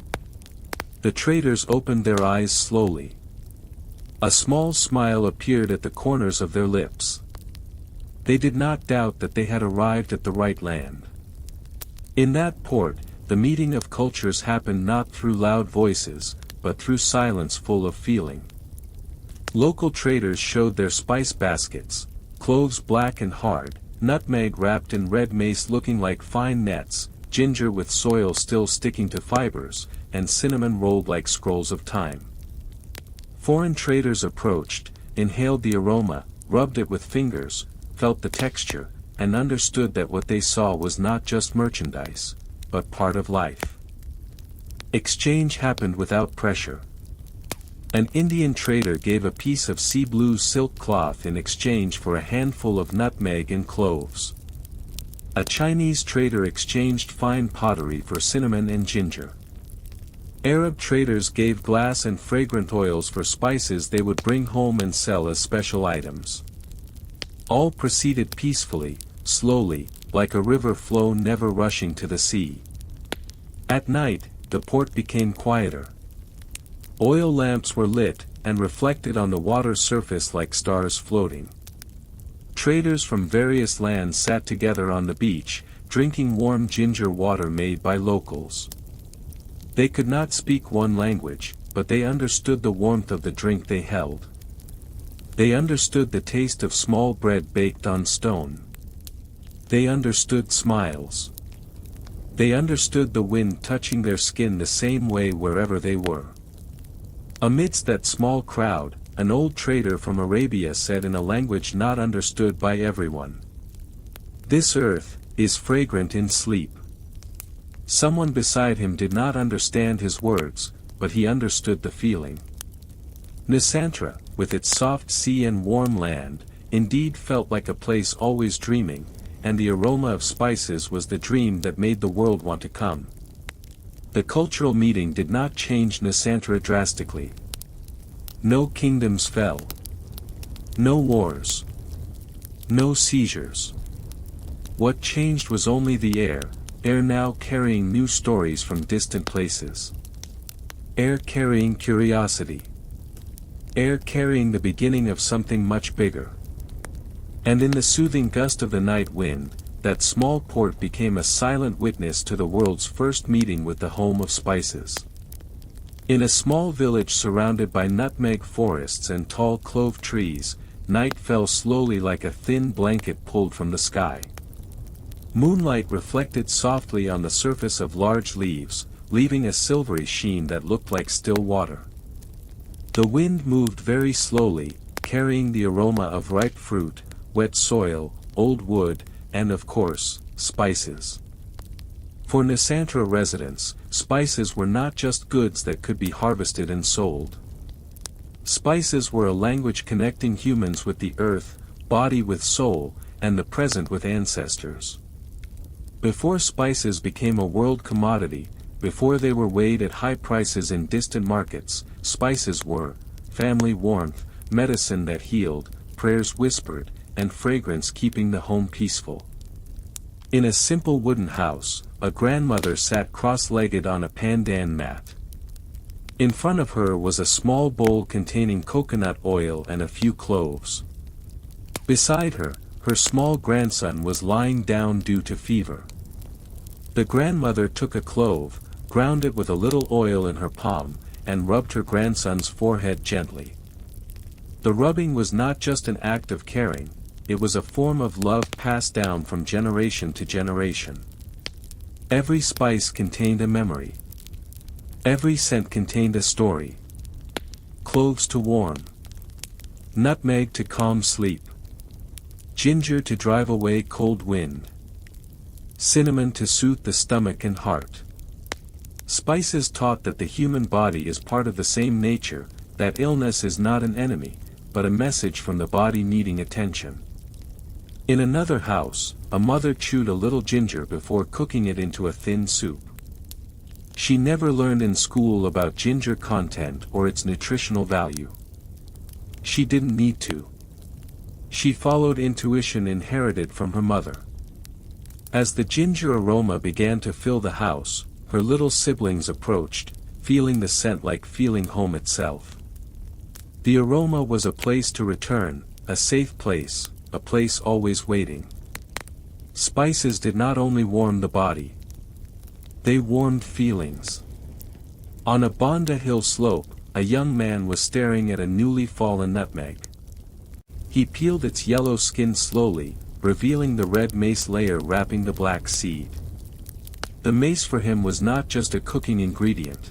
The traders opened their eyes slowly. A small smile appeared at the corners of their lips. They did not doubt that they had arrived at the right land. In that port, the meeting of cultures happened not through loud voices, but through silence full of feeling. Local traders showed their spice baskets, cloves black and hard, nutmeg wrapped in red mace looking like fine nets, ginger with soil still sticking to fibers, and cinnamon rolled like scrolls of time. Foreign traders approached, inhaled the aroma, rubbed it with fingers, felt the texture, and understood that what they saw was not just merchandise, but part of life. Exchange happened without pressure. An Indian trader gave a piece of sea blue silk cloth in exchange for a handful of nutmeg and cloves. A Chinese trader exchanged fine pottery for cinnamon and ginger. Arab traders gave glass and fragrant oils for spices they would bring home and sell as special items. All proceeded peacefully, slowly, like a river flow never rushing to the sea. At night, the port became quieter. Oil lamps were lit, and reflected on the water's surface like stars floating. Traders from various lands sat together on the beach, drinking warm ginger water made by locals. They could not speak one language, but they understood the warmth of the drink they held. They understood the taste of small bread baked on stone. They understood smiles. They understood the wind touching their skin the same way wherever they were. Amidst that small crowd, an old trader from Arabia said in a language not understood by everyone, "This earth is fragrant in sleep." Someone beside him did not understand his words, but he understood the feeling. Nusantara, with its soft sea and warm land, indeed felt like a place always dreaming, and the aroma of spices was the dream that made the world want to come. The cultural meeting did not change Nusantara drastically. No kingdoms fell. No wars. No seizures. What changed was only the air now carrying new stories from distant places. Air carrying curiosity. Air carrying the beginning of something much bigger. And in the soothing gust of the night wind, that small port became a silent witness to the world's first meeting with the home of spices. In a small village surrounded by nutmeg forests and tall clove trees, night fell slowly like a thin blanket pulled from the sky. Moonlight reflected softly on the surface of large leaves, leaving a silvery sheen that looked like still water. The wind moved very slowly, carrying the aroma of ripe fruit, wet soil, old wood, and of course, spices. For Nusantara residents, spices were not just goods that could be harvested and sold. Spices were a language connecting humans with the earth, body with soul, and the present with ancestors. Before spices became a world commodity, before they were weighed at high prices in distant markets, spices were family warmth, medicine that healed, prayers whispered, and fragrance keeping the home peaceful. In a simple wooden house, a grandmother sat cross-legged on a pandan mat. In front of her was a small bowl containing coconut oil and a few cloves. Beside her, her small grandson was lying down due to fever. The grandmother took a clove, ground it with a little oil in her palm, and rubbed her grandson's forehead gently. The rubbing was not just an act of caring, it was a form of love passed down from generation to generation. Every spice contained a memory. Every scent contained a story. Cloves to warm. Nutmeg to calm sleep. Ginger to drive away cold wind. Cinnamon to soothe the stomach and heart. Spices taught that the human body is part of the same nature, that illness is not an enemy, but a message from the body needing attention. In another house, a mother chewed a little ginger before cooking it into a thin soup. She never learned in school about ginger content or its nutritional value. She didn't need to. She followed intuition inherited from her mother. As the ginger aroma began to fill the house, her little siblings approached, feeling the scent like feeling home itself. The aroma was a place to return, a safe place, a place always waiting. Spices did not only warm the body. They warmed feelings. On a Banda Hill slope, a young man was staring at a newly fallen nutmeg. He peeled its yellow skin slowly, revealing the red mace layer wrapping the black seed. The mace for him was not just a cooking ingredient.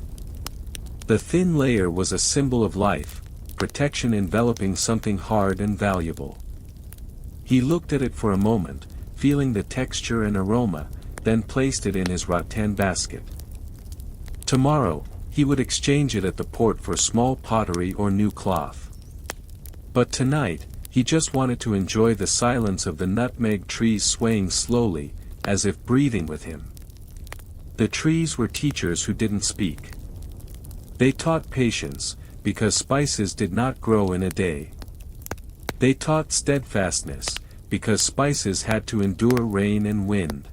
The thin layer was a symbol of life, protection enveloping something hard and valuable. He looked at it for a moment, feeling the texture and aroma, then placed it in his rattan basket. Tomorrow, he would exchange it at the port for small pottery or new cloth. But tonight, he just wanted to enjoy the silence of the nutmeg trees swaying slowly, as if breathing with him. The trees were teachers who didn't speak. They taught patience, because spices did not grow in a day. They taught steadfastness, because spices had to endure rain and wind.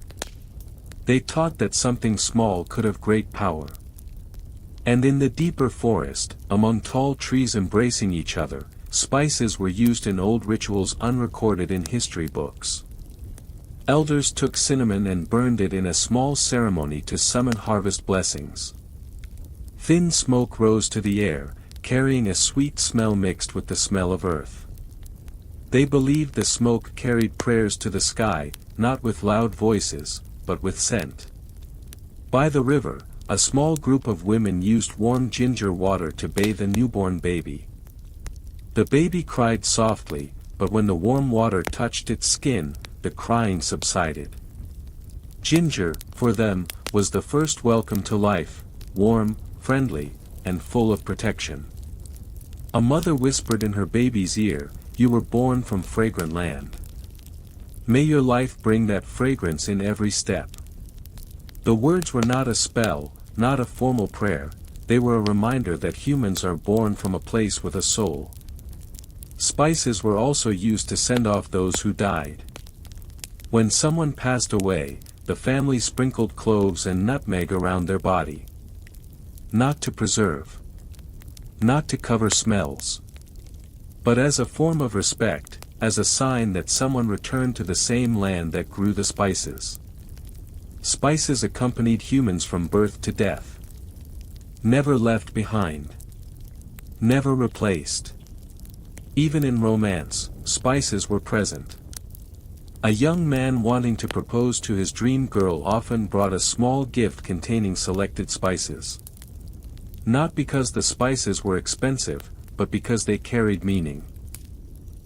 They taught that something small could have great power. And in the deeper forest, among tall trees embracing each other, spices were used in old rituals unrecorded in history books. Elders took cinnamon and burned it in a small ceremony to summon harvest blessings. Thin smoke rose to the air, carrying a sweet smell mixed with the smell of earth. They believed the smoke carried prayers to the sky, not with loud voices, but with scent. By the river, a small group of women used warm ginger water to bathe a newborn baby. The baby cried softly, but when the warm water touched its skin, the crying subsided. Ginger, for them, was the first welcome to life, warm, friendly, and full of protection. A mother whispered in her baby's ear, "You were born from fragrant land. May your life bring that fragrance in every step." The words were not a spell, not a formal prayer, they were a reminder that humans are born from a place with a soul. Spices were also used to send off those who died. When someone passed away, the family sprinkled cloves and nutmeg around their body. Not to preserve. Not to cover smells. But as a form of respect, as a sign that someone returned to the same land that grew the spices. Spices accompanied humans from birth to death. Never left behind. Never replaced. Even in romance, spices were present. A young man wanting to propose to his dream girl often brought a small gift containing selected spices. Not because the spices were expensive, but because they carried meaning.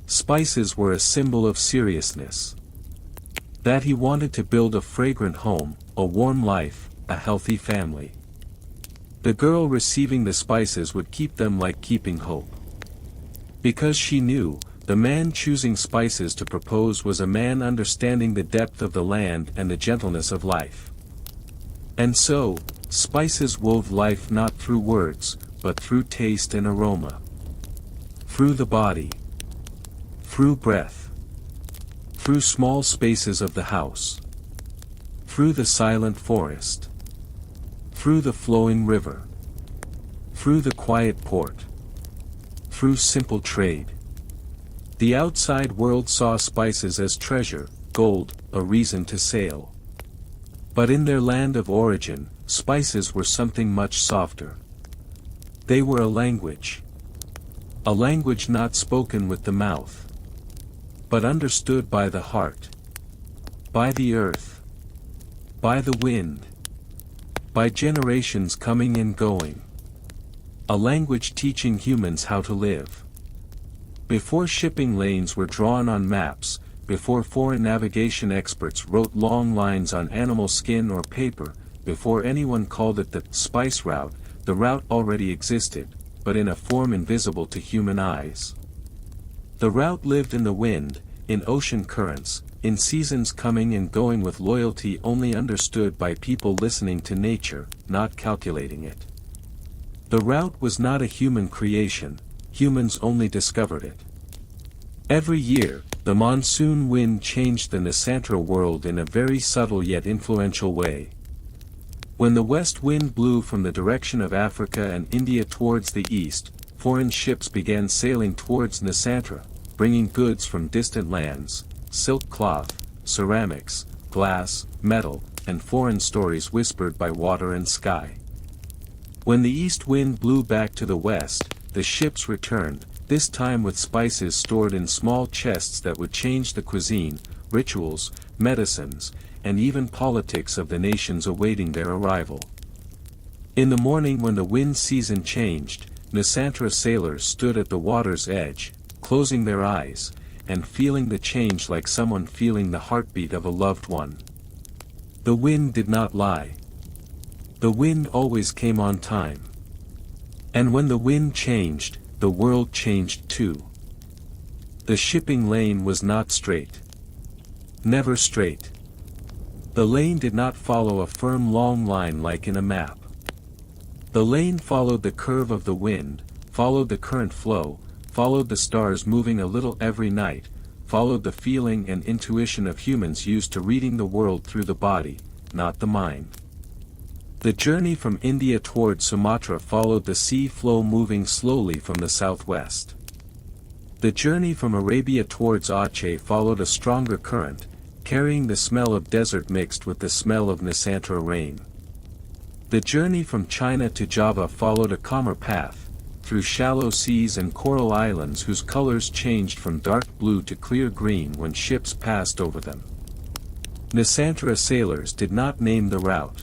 Spices were a symbol of seriousness. That he wanted to build a fragrant home, a warm life, a healthy family. The girl receiving the spices would keep them like keeping hope. Because she knew, the man choosing spices to propose was a man understanding the depth of the land and the gentleness of life. And so, spices wove life not through words, but through taste and aroma. Through the body. Through breath. Through small spaces of the house. Through the silent forest. Through the flowing river. Through the quiet port. Through simple trade. The outside world saw spices as treasure, gold, a reason to sail. But in their land of origin, spices were something much softer. They were a language. A language not spoken with the mouth, but understood by the heart. By the earth. By the wind. By generations coming and going. A language teaching humans how to live. Before shipping lanes were drawn on maps, before foreign navigation experts wrote long lines on animal skin or paper, before anyone called it the spice route, the route already existed, but in a form invisible to human eyes. The route lived in the wind, in ocean currents, in seasons coming and going with loyalty only understood by people listening to nature, not calculating it. The route was not a human creation, humans only discovered it. Every year, the monsoon wind changed the Nusantara world in a very subtle yet influential way. When the west wind blew from the direction of Africa and India towards the east, foreign ships began sailing towards Nusantara, bringing goods from distant lands, silk cloth, ceramics, glass, metal, and foreign stories whispered by water and sky. When the east wind blew back to the west, the ships returned, this time with spices stored in small chests that would change the cuisine, rituals, medicines, and even politics of the nations awaiting their arrival. In the morning when the wind season changed, Nusantara sailors stood at the water's edge, closing their eyes, and feeling the change like someone feeling the heartbeat of a loved one. The wind did not lie. The wind always came on time. And when the wind changed, the world changed too. The shipping lane was not straight. Never straight. The lane did not follow a firm long line like in a map. The lane followed the curve of the wind, followed the current flow, followed the stars moving a little every night, followed the feeling and intuition of humans used to reading the world through the body, not the mind. The journey from India towards Sumatra followed the sea flow moving slowly from the southwest. The journey from Arabia towards Aceh followed a stronger current, carrying the smell of desert mixed with the smell of Nusantara rain. The journey from China to Java followed a calmer path, through shallow seas and coral islands whose colors changed from dark blue to clear green when ships passed over them. Nusantara sailors did not name the route.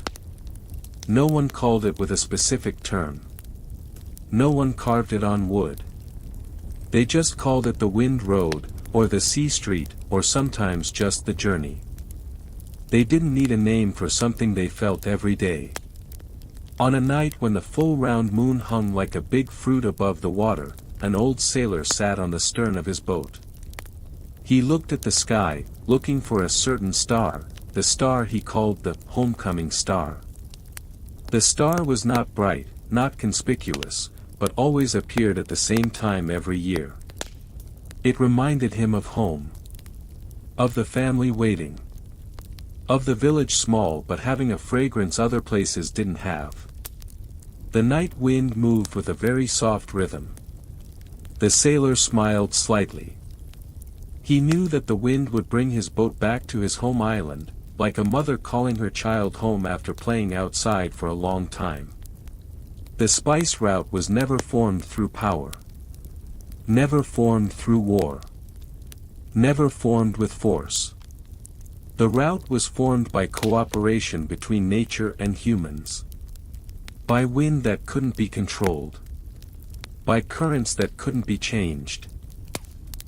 No one called it with a specific term. No one carved it on wood. They just called it the Wind Road, or the Sea Street, or sometimes just the journey. They didn't need a name for something they felt every day. On a night when the full round moon hung like a big fruit above the water, an old sailor sat on the stern of his boat. He looked at the sky, looking for a certain star, the star he called the homecoming star. The star was not bright, not conspicuous, but always appeared at the same time every year. It reminded him of home. Of the family waiting. Of the village small but having a fragrance other places didn't have. The night wind moved with a very soft rhythm. The sailor smiled slightly. He knew that the wind would bring his boat back to his home island, like a mother calling her child home after playing outside for a long time. The spice route was never formed through power. Never formed through war. Never formed with force. The route was formed by cooperation between nature and humans. By wind that couldn't be controlled. By currents that couldn't be changed.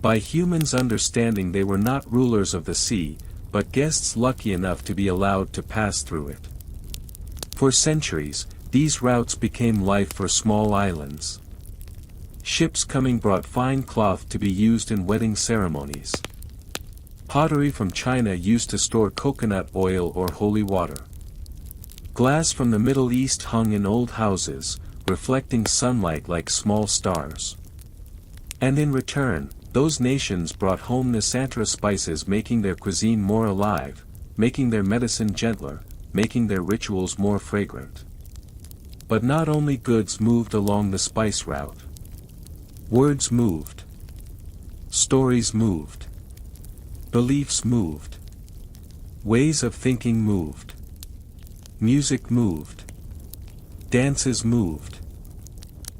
By humans understanding they were not rulers of the sea, but guests lucky enough to be allowed to pass through it. For centuries, these routes became life for small islands. Ships coming brought fine cloth to be used in wedding ceremonies. Pottery from China used to store coconut oil or holy water. Glass from the Middle East hung in old houses, reflecting sunlight like small stars. And in return, those nations brought home Nusantara spices, making their cuisine more alive, making their medicine gentler, making their rituals more fragrant. But not only goods moved along the spice route. Words moved. Stories moved. Beliefs moved. Ways of thinking moved. Music moved. Dances moved.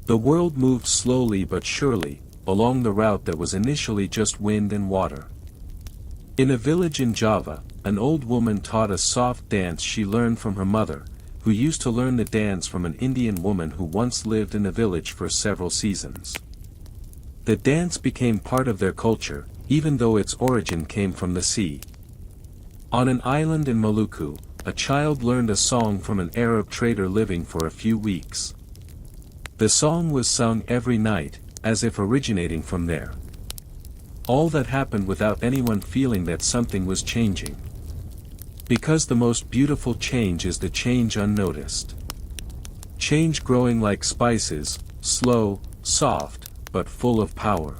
The world moved slowly but surely, along the route that was initially just wind and water. In a village in Java, an old woman taught a soft dance she learned from her mother, who used to learn the dance from an Indian woman who once lived in the village for several seasons. The dance became part of their culture, even though its origin came from the sea. On an island in Maluku, a child learned a song from an Arab trader living for a few weeks. The song was sung every night, as if originating from there. All that happened without anyone feeling that something was changing. Because the most beautiful change is the change unnoticed. Change growing like spices, slow, soft, but full of power.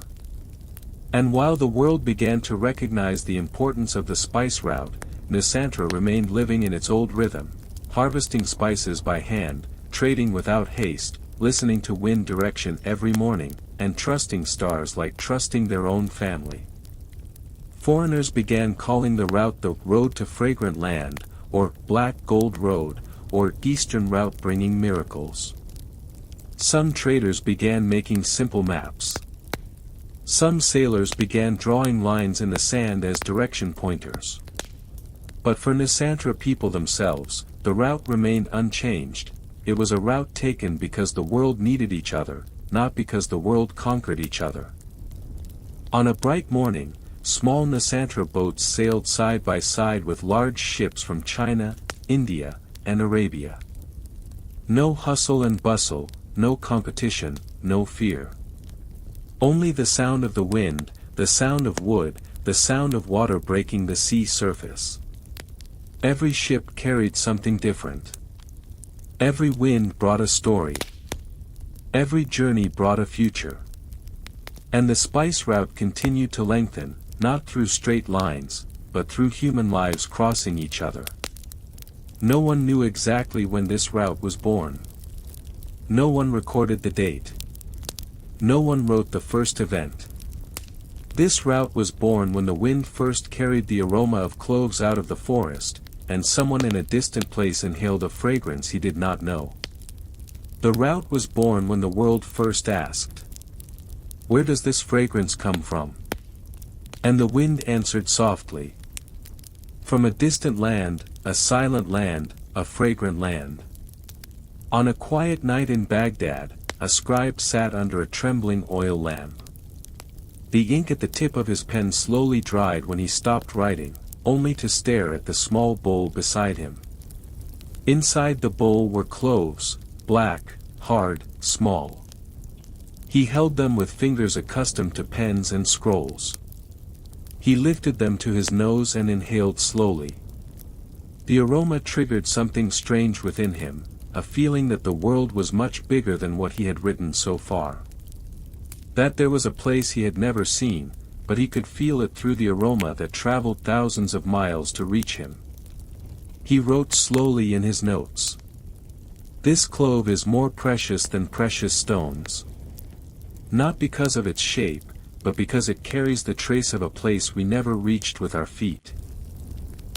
And while the world began to recognize the importance of the spice route, Nusantara remained living in its old rhythm, harvesting spices by hand, trading without haste, listening to wind direction every morning, and trusting stars like trusting their own family. Foreigners began calling the route the Road to Fragrant Land, or Black Gold Road, or Eastern Route bringing miracles. Some traders began making simple maps. Some sailors began drawing lines in the sand as direction pointers. But for Nusantara people themselves, the route remained unchanged. It was a route taken because the world needed each other, not because the world conquered each other. On a bright morning, small Nusantara boats sailed side by side with large ships from China, India, and Arabia. No hustle and bustle, no competition, no fear. Only the sound of the wind, the sound of wood, the sound of water breaking the sea surface. Every ship carried something different. Every wind brought a story. Every journey brought a future. And the spice route continued to lengthen, not through straight lines, but through human lives crossing each other. No one knew exactly when this route was born. No one recorded the date. No one wrote the first event. This route was born when the wind first carried the aroma of cloves out of the forest, and someone in a distant place inhaled a fragrance he did not know. The route was born when the world first asked, "Where does this fragrance come from?" And the wind answered softly, "From a distant land, a silent land, a fragrant land." On a quiet night in Baghdad, a scribe sat under a trembling oil lamp. The ink at the tip of his pen slowly dried when he stopped writing, only to stare at the small bowl beside him. Inside the bowl were cloves, black, hard, small. He held them with fingers accustomed to pens and scrolls. He lifted them to his nose and inhaled slowly. The aroma triggered something strange within him, a feeling that the world was much bigger than what he had written so far. That there was a place he had never seen, but he could feel it through the aroma that traveled thousands of miles to reach him. He wrote slowly in his notes. "This clove is more precious than precious stones. Not because of its shape, but because it carries the trace of a place we never reached with our feet."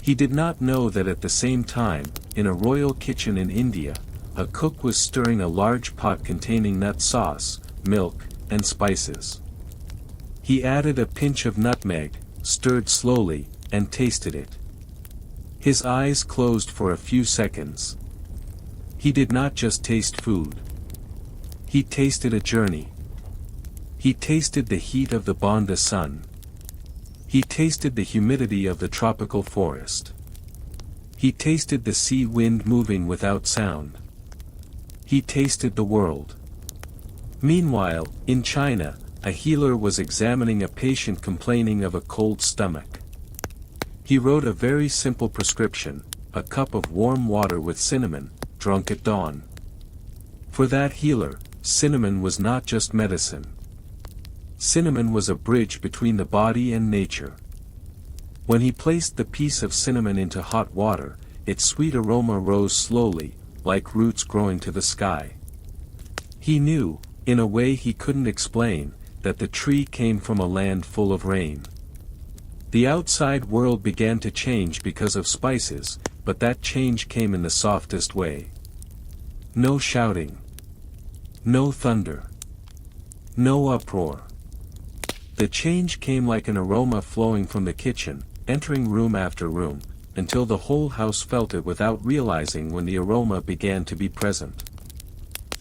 He did not know that at the same time, in a royal kitchen in India, a cook was stirring a large pot containing nut sauce, milk, and spices. He added a pinch of nutmeg, stirred slowly, and tasted it. His eyes closed for a few seconds. He did not just taste food. He tasted a journey. He tasted the heat of the Banda sun. He tasted the humidity of the tropical forest. He tasted the sea wind moving without sound. He tasted the world. Meanwhile, in China, a healer was examining a patient complaining of a cold stomach. He wrote a very simple prescription: a cup of warm water with cinnamon, drunk at dawn. For that healer, cinnamon was not just medicine. Cinnamon was a bridge between the body and nature. When he placed the piece of cinnamon into hot water, its sweet aroma rose slowly, like roots growing to the sky. He knew, in a way he couldn't explain, that the tree came from a land full of rain. The outside world began to change because of spices, but that change came in the softest way. No shouting. No thunder. No uproar. The change came like an aroma flowing from the kitchen, entering room after room, until the whole house felt it without realizing when the aroma began to be present.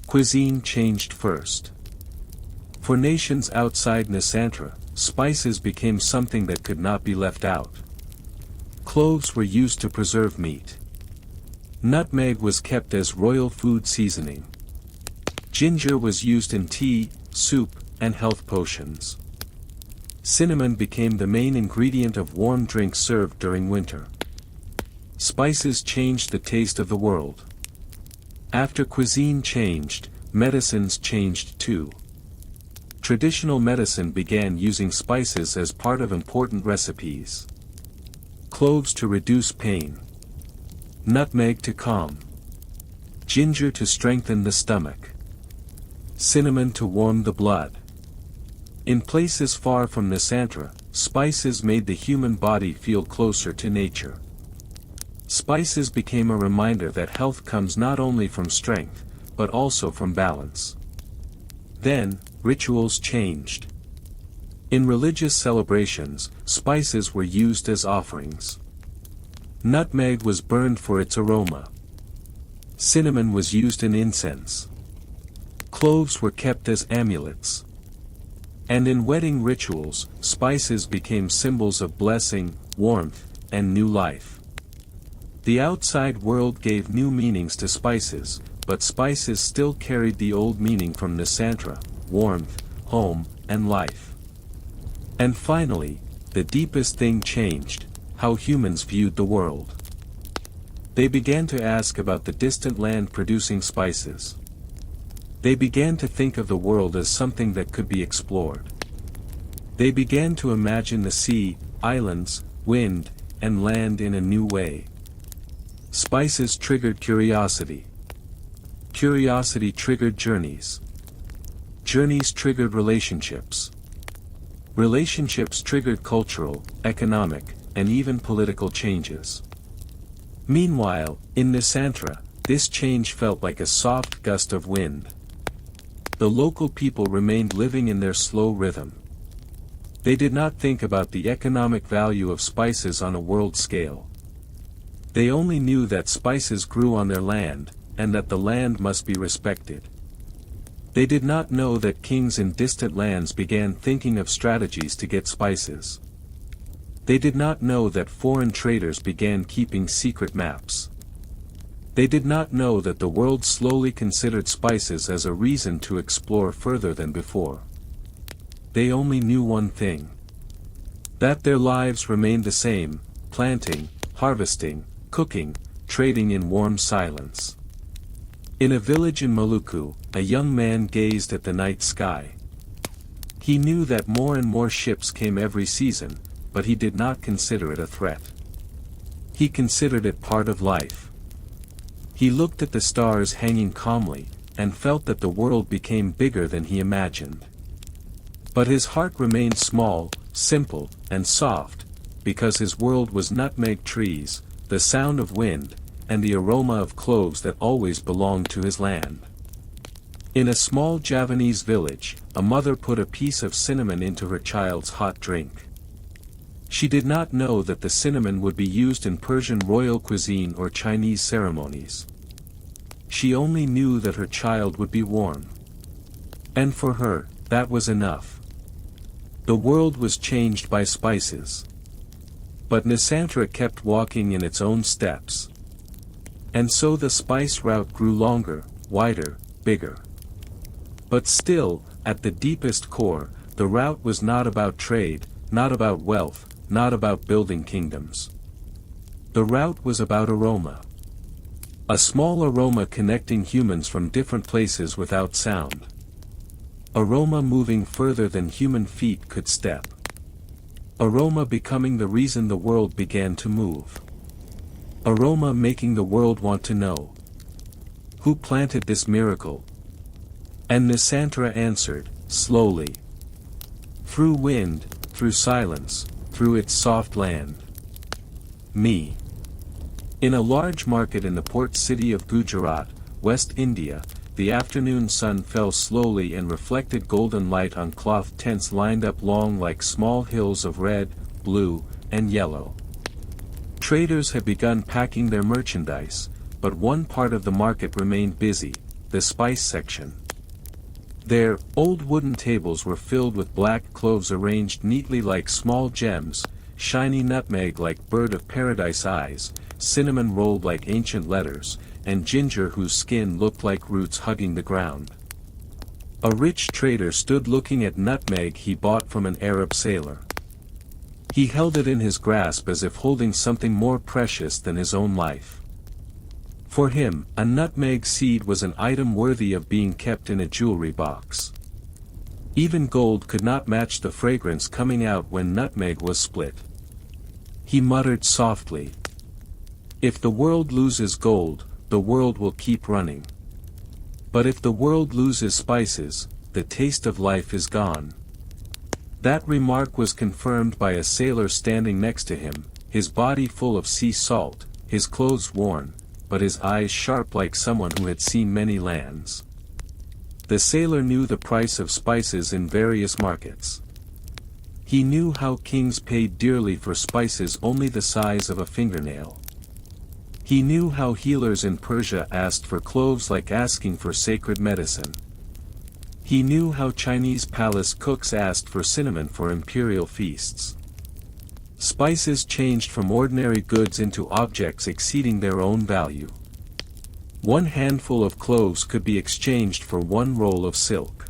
Cuisine changed first. For nations outside Nusantara, spices became something that could not be left out. Cloves were used to preserve meat. Nutmeg was kept as royal food seasoning. Ginger was used in tea, soup, and health potions. Cinnamon became the main ingredient of warm drinks served during winter. Spices changed the taste of the world. After cuisine changed, medicines changed too. Traditional medicine began using spices as part of important recipes. Cloves to reduce pain. Nutmeg to calm. Ginger to strengthen the stomach. Cinnamon to warm the blood. In places far from Nusantara, spices made the human body feel closer to nature. Spices became a reminder that health comes not only from strength, but also from balance. Then, rituals changed. In religious celebrations, spices were used as offerings. Nutmeg was burned for its aroma. Cinnamon was used in incense. Cloves were kept as amulets. And in wedding rituals, spices became symbols of blessing, warmth, and new life. The outside world gave new meanings to spices, but spices still carried the old meaning from Nusantara: warmth, home, and life. And finally, the deepest thing changed: how humans viewed the world. They began to ask about the distant land producing spices. They began to think of the world as something that could be explored. They began to imagine the sea, islands, wind, and land in a new way. Spices triggered curiosity. Curiosity triggered journeys. Journeys triggered relationships. Relationships triggered cultural, economic, and even political changes. Meanwhile, in Nusantara, this change felt like a soft gust of wind. The local people remained living in their slow rhythm. They did not think about the economic value of spices on a world scale. They only knew that spices grew on their land, and that the land must be respected. They did not know that kings in distant lands began thinking of strategies to get spices. They did not know that foreign traders began keeping secret maps. They did not know that the world slowly considered spices as a reason to explore further than before. They only knew one thing: that their lives remained the same: planting, harvesting, cooking, trading in warm silence. In a village in Maluku, a young man gazed at the night sky. He knew that more and more ships came every season, but he did not consider it a threat. He considered it part of life. He looked at the stars hanging calmly, and felt that the world became bigger than he imagined. But his heart remained small, simple, and soft, because his world was nutmeg trees, the sound of wind, and the aroma of cloves that always belonged to his land. In a small Javanese village, a mother put a piece of cinnamon into her child's hot drink. She did not know that the cinnamon would be used in Persian royal cuisine or Chinese ceremonies. She only knew that her child would be warm. And for her, that was enough. The world was changed by spices. But Nusantara kept walking in its own steps. And so the spice route grew longer, wider, bigger. But still, at the deepest core, the route was not about trade, not about wealth, not about building kingdoms. The route was about aroma. A small aroma connecting humans from different places without sound. Aroma moving further than human feet could step. Aroma becoming the reason the world began to move. Aroma making the world want to know. Who planted this miracle? And Nusantara answered, slowly. Through wind, through silence, through its soft land. Me. In a large market in the port city of Gujarat, West India, the afternoon sun fell slowly and reflected golden light on cloth tents lined up long like small hills of red, blue, and yellow. Traders had begun packing their merchandise, but one part of the market remained busy, the spice section. There, old wooden tables were filled with black cloves arranged neatly like small gems, shiny nutmeg like bird of paradise eyes, cinnamon rolled like ancient letters, and ginger whose skin looked like roots hugging the ground. A rich trader stood looking at nutmeg he bought from an Arab sailor. He held it in his grasp as if holding something more precious than his own life. For him, a nutmeg seed was an item worthy of being kept in a jewelry box. Even gold could not match the fragrance coming out when nutmeg was split. He muttered softly. If the world loses gold, the world will keep running. But if the world loses spices, the taste of life is gone. That remark was confirmed by a sailor standing next to him, his body full of sea salt, his clothes worn, but his eyes sharp like someone who had seen many lands. The sailor knew the price of spices in various markets. He knew how kings paid dearly for spices only the size of a fingernail. He knew how healers in Persia asked for cloves like asking for sacred medicine. He knew how Chinese palace cooks asked for cinnamon for imperial feasts. Spices changed from ordinary goods into objects exceeding their own value. One handful of cloves could be exchanged for one roll of silk.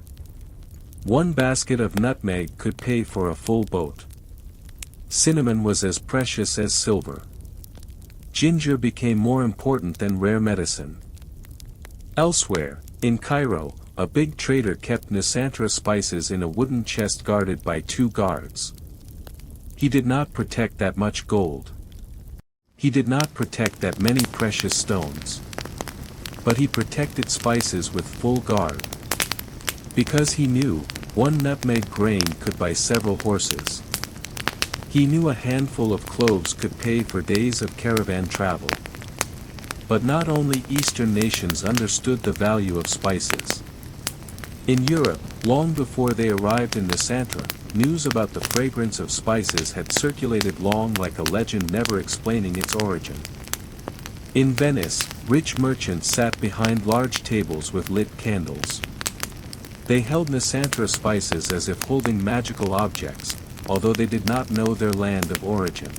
One basket of nutmeg could pay for a full boat. Cinnamon was as precious as silver. Ginger became more important than rare medicine. Elsewhere, in Cairo, a big trader kept Nusantara spices in a wooden chest guarded by 2 guards. He did not protect that much gold. He did not protect that many precious stones. But he protected spices with full guard. Because he knew, 1 nutmeg grain could buy several horses. He knew a handful of cloves could pay for days of caravan travel. But not only Eastern nations understood the value of spices. In Europe, long before they arrived in Nusantara, news about the fragrance of spices had circulated long like a legend never explaining its origin. In Venice, rich merchants sat behind large tables with lit candles. They held Nusantara spices as if holding magical objects, although they did not know their land of origin.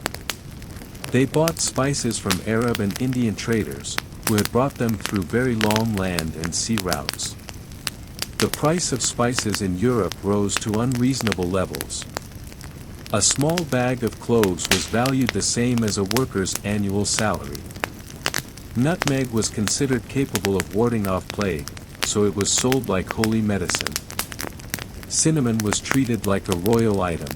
They bought spices from Arab and Indian traders, who had brought them through very long land and sea routes. The price of spices in Europe rose to unreasonable levels. A small bag of cloves was valued the same as a worker's annual salary. Nutmeg was considered capable of warding off plague, so it was sold like holy medicine. Cinnamon was treated like a royal item.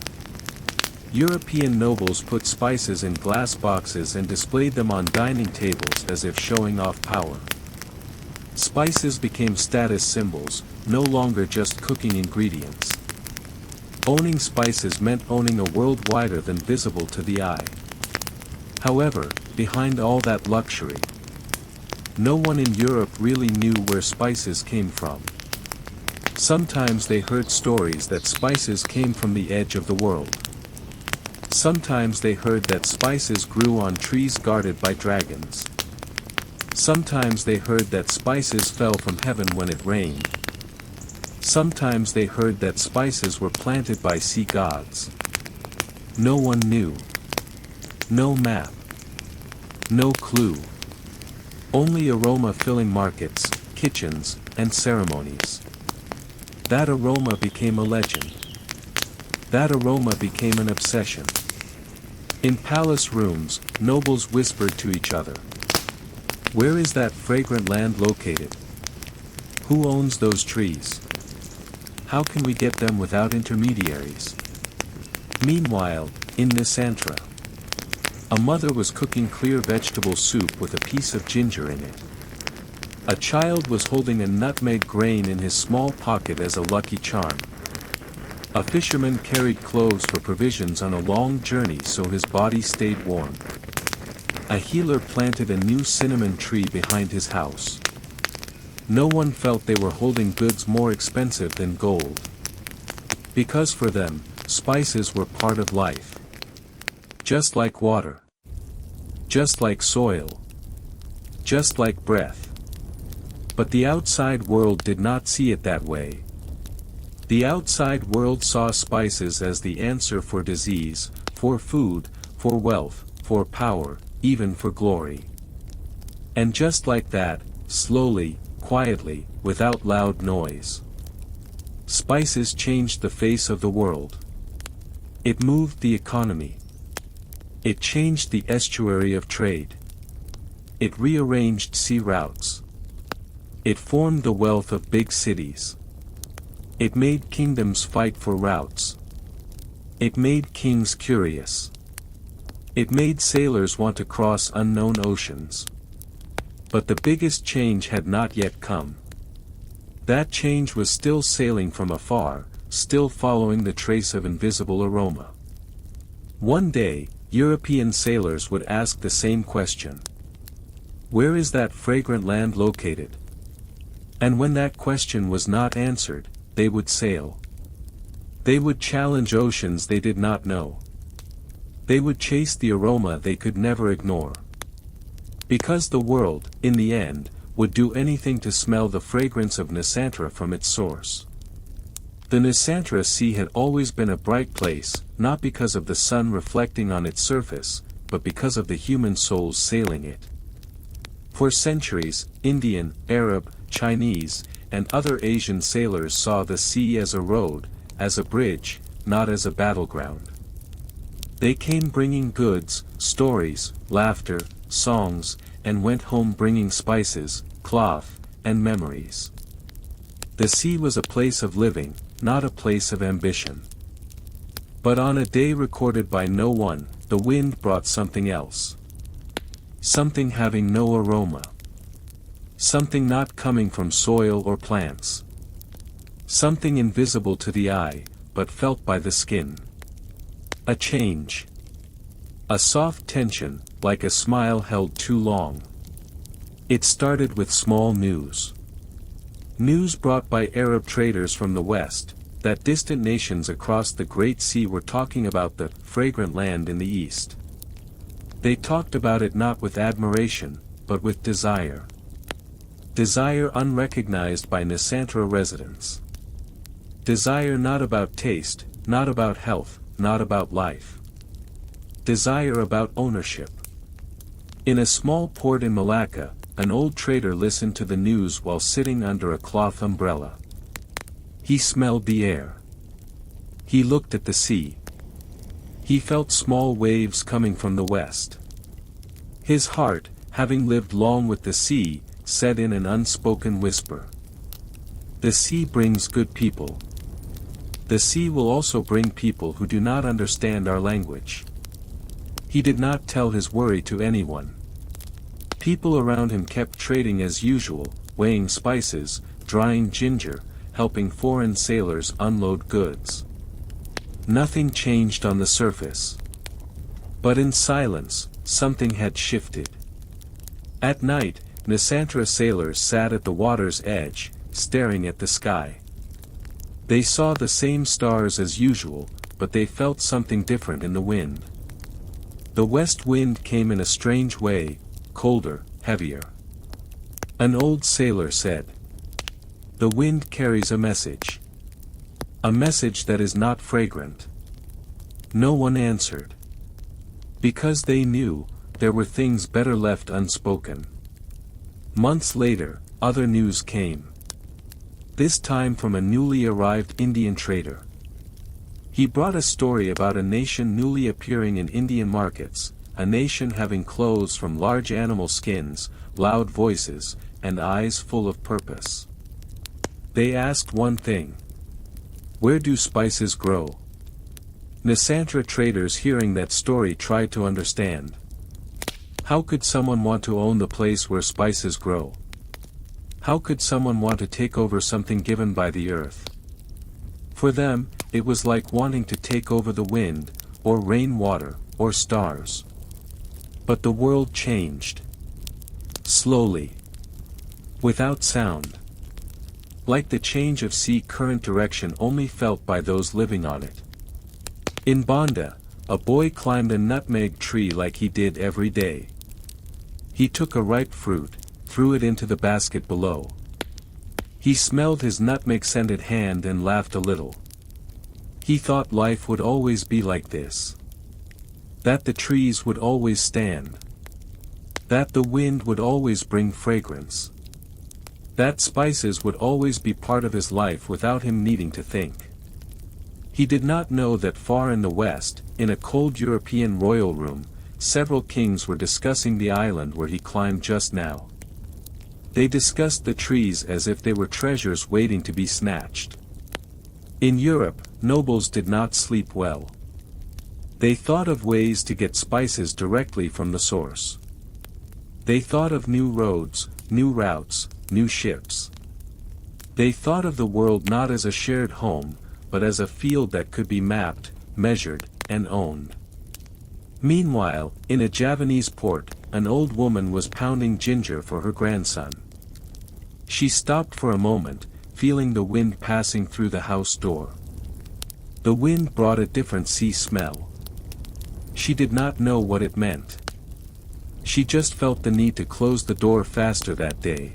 European nobles put spices in glass boxes and displayed them on dining tables as if showing off power. Spices became status symbols, no longer just cooking ingredients. Owning spices meant owning a world wider than visible to the eye. However, behind all that luxury, no one in Europe really knew where spices came from. Sometimes they heard stories that spices came from the edge of the world. Sometimes they heard that spices grew on trees guarded by dragons. Sometimes they heard that spices fell from heaven when it rained. Sometimes they heard that spices were planted by sea gods. No one knew. No map. No clue. Only aroma filling markets, kitchens, and ceremonies. That aroma became a legend. That aroma became an obsession. In palace rooms, nobles whispered to each other. Where is that fragrant land located? Who owns those trees? How can we get them without intermediaries? Meanwhile, in Nusantara, a mother was cooking clear vegetable soup with a piece of ginger in it. A child was holding a nutmeg grain in his small pocket as a lucky charm. A fisherman carried cloves for provisions on a long journey so his body stayed warm. A healer planted a new cinnamon tree behind his house. No one felt they were holding goods more expensive than gold. Because for them, spices were part of life. Just like water. Just like soil. Just like breath. But the outside world did not see it that way. The outside world saw spices as the answer for disease, for food, for wealth, for power, even for glory. And just like that, slowly, quietly, without loud noise, spices changed the face of the world. It moved the economy. It changed the estuary of trade. It rearranged sea routes. It formed the wealth of big cities. It made kingdoms fight for routes. It made kings curious. It made sailors want to cross unknown oceans. But the biggest change had not yet come. That change was still sailing from afar, still following the trace of invisible aroma. One day, European sailors would ask the same question. Where is that fragrant land located? And when that question was not answered, they would sail. They would challenge oceans they did not know. They would chase the aroma they could never ignore. Because the world, in the end, would do anything to smell the fragrance of Nusantara from its source. The Nusantara Sea had always been a bright place, not because of the sun reflecting on its surface, but because of the human souls sailing it. For centuries, Indian, Arab, Chinese, and other Asian sailors saw the sea as a road, as a bridge, not as a battleground. They came bringing goods, stories, laughter, songs, and went home bringing spices, cloth, and memories. The sea was a place of living, not a place of ambition. But on a day recorded by no one, the wind brought something else. Something having no aroma. Something not coming from soil or plants. Something invisible to the eye, but felt by the skin. A change. A soft tension, like a smile held too long. It started with small news. News brought by Arab traders from the west, that distant nations across the Great Sea were talking about the fragrant land in the east. They talked about it not with admiration, but with desire. Desire unrecognized by Nusantara residents. Desire not about taste, not about health, not about life. Desire about ownership. In a small port in Malacca, an old trader listened to the news while sitting under a cloth umbrella. He smelled the air. He looked at the sea. He felt small waves coming from the west. His heart, having lived long with the sea, said in an unspoken whisper. The sea brings good people. The sea will also bring people who do not understand our language. He did not tell his worry to anyone. People around him kept trading as usual, weighing spices, drying ginger, helping foreign sailors unload goods. Nothing changed on the surface. But in silence, something had shifted. At night, Nusantara sailors sat at the water's edge, staring at the sky. They saw the same stars as usual, but they felt something different in the wind. The west wind came in a strange way, colder, heavier. An old sailor said. The wind carries a message. A message that is not fragrant. No one answered. Because they knew, there were things better left unspoken. Months later, other news came. This time from a newly arrived Indian trader. He brought a story about a nation newly appearing in Indian markets, a nation having clothes from large animal skins, loud voices, and eyes full of purpose. They asked one thing. Where do spices grow? Nusantara traders hearing that story tried to understand. How could someone want to own the place where spices grow? How could someone want to take over something given by the earth? For them, it was like wanting to take over the wind, or rainwater, or stars. But the world changed. Slowly. Without sound. Like the change of sea current direction only felt by those living on it. In Banda, a boy climbed a nutmeg tree like he did every day. He took a ripe fruit, threw it into the basket below. He smelled his nutmeg-scented hand and laughed a little. He thought life would always be like this. That the trees would always stand. That the wind would always bring fragrance. That spices would always be part of his life without him needing to think. He did not know that far in the west, in a cold European royal room, several kings were discussing the island where he climbed just now. They discussed the trees as if they were treasures waiting to be snatched. In Europe, nobles did not sleep well. They thought of ways to get spices directly from the source. They thought of new roads, new routes, new ships. They thought of the world not as a shared home, but as a field that could be mapped, measured, and owned. Meanwhile, in a Javanese port, an old woman was pounding ginger for her grandson. She stopped for a moment, feeling the wind passing through the house door. The wind brought a different sea smell. She did not know what it meant. She just felt the need to close the door faster that day.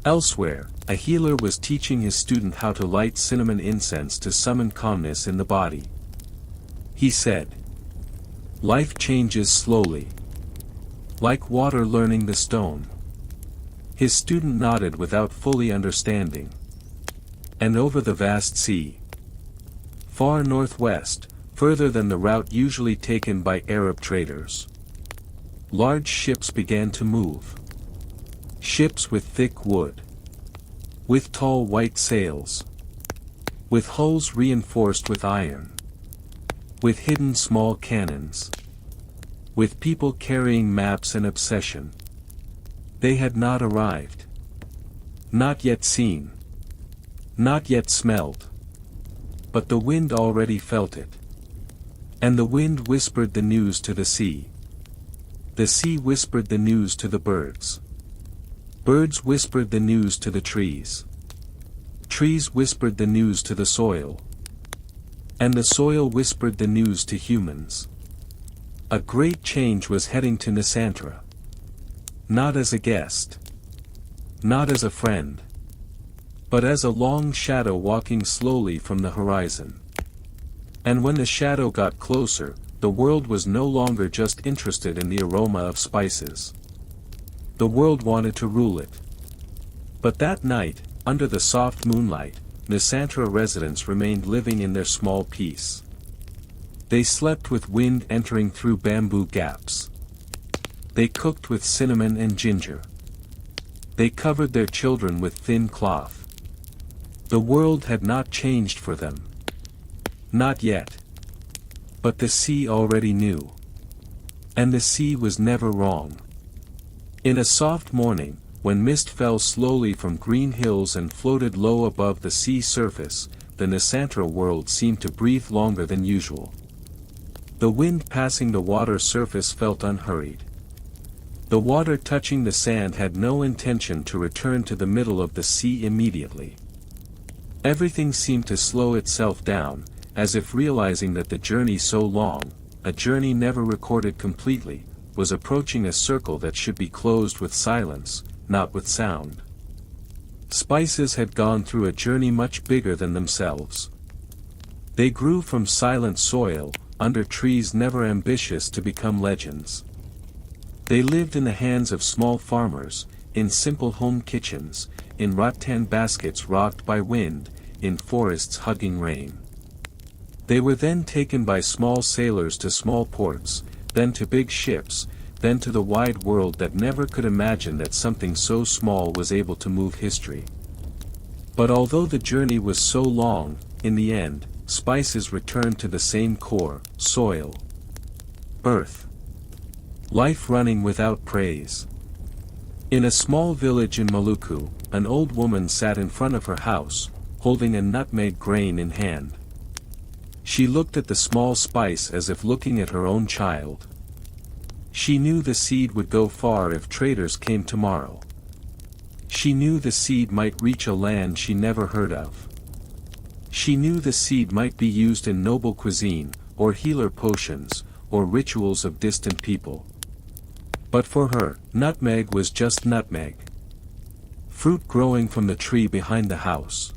Elsewhere, a healer was teaching his student how to light cinnamon incense to summon calmness in the body. He said, "Life changes slowly. Like water learning the stone." His student nodded without fully understanding. And over the vast sea, far northwest, further than the route usually taken by Arab traders, large ships began to move. Ships with thick wood. With tall white sails. With hulls reinforced with iron. With hidden small cannons. With people carrying maps and obsession. They had not arrived. Not yet seen. Not yet smelled. But the wind already felt it. And the wind whispered the news to the sea. The sea whispered the news to the birds. Birds whispered the news to the trees. Trees whispered the news to the soil. And the soil whispered the news to humans. A great change was heading to Nusantara. Not as a guest. Not as a friend. But as a long shadow walking slowly from the horizon. And when the shadow got closer, the world was no longer just interested in the aroma of spices. The world wanted to rule it. But that night, under the soft moonlight, Nusantara residents remained living in their small peace. They slept with wind entering through bamboo gaps. They cooked with cinnamon and ginger. They covered their children with thin cloth. The world had not changed for them. Not yet. But the sea already knew. And the sea was never wrong. In a soft morning, when mist fell slowly from green hills and floated low above the sea surface, the Nusantara world seemed to breathe longer than usual. The wind passing the water surface felt unhurried. The water touching the sand had no intention to return to the middle of the sea immediately. Everything seemed to slow itself down, as if realizing that the journey so long, a journey never recorded completely, was approaching a circle that should be closed with silence, not with sound. Spices had gone through a journey much bigger than themselves. They grew from silent soil, under trees never ambitious to become legends. They lived in the hands of small farmers, in simple home kitchens, in rattan baskets rocked by wind, in forests hugging rain. They were then taken by small sailors to small ports, then to big ships, then to the wide world that never could imagine that something so small was able to move history. But although the journey was so long, in the end, spices returned to the same core, soil, earth. Life running without praise. In a small village in Maluku, an old woman sat in front of her house, holding a nutmeg grain in hand. She looked at the small spice as if looking at her own child. She knew the seed would go far if traders came tomorrow. She knew the seed might reach a land she never heard of. She knew the seed might be used in noble cuisine, or healer potions, or rituals of distant people. But for her, nutmeg was just nutmeg. Fruit growing from the tree behind the house.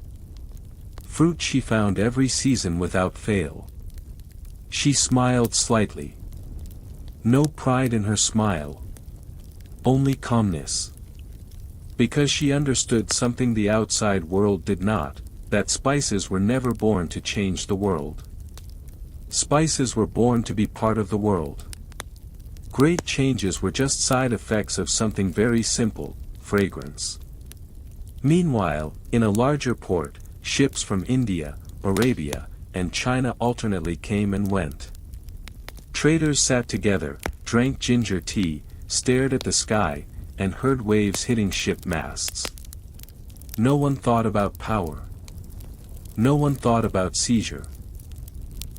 Fruit she found every season without fail. She smiled slightly. No pride in her smile. Only calmness. Because she understood something the outside world did not, that spices were never born to change the world. Spices were born to be part of the world. Great changes were just side effects of something very simple, fragrance. Meanwhile, in a larger port, ships from India, Arabia, and China alternately came and went. Traders sat together, drank ginger tea, stared at the sky, and heard waves hitting ship masts. No one thought about power. No one thought about seizure.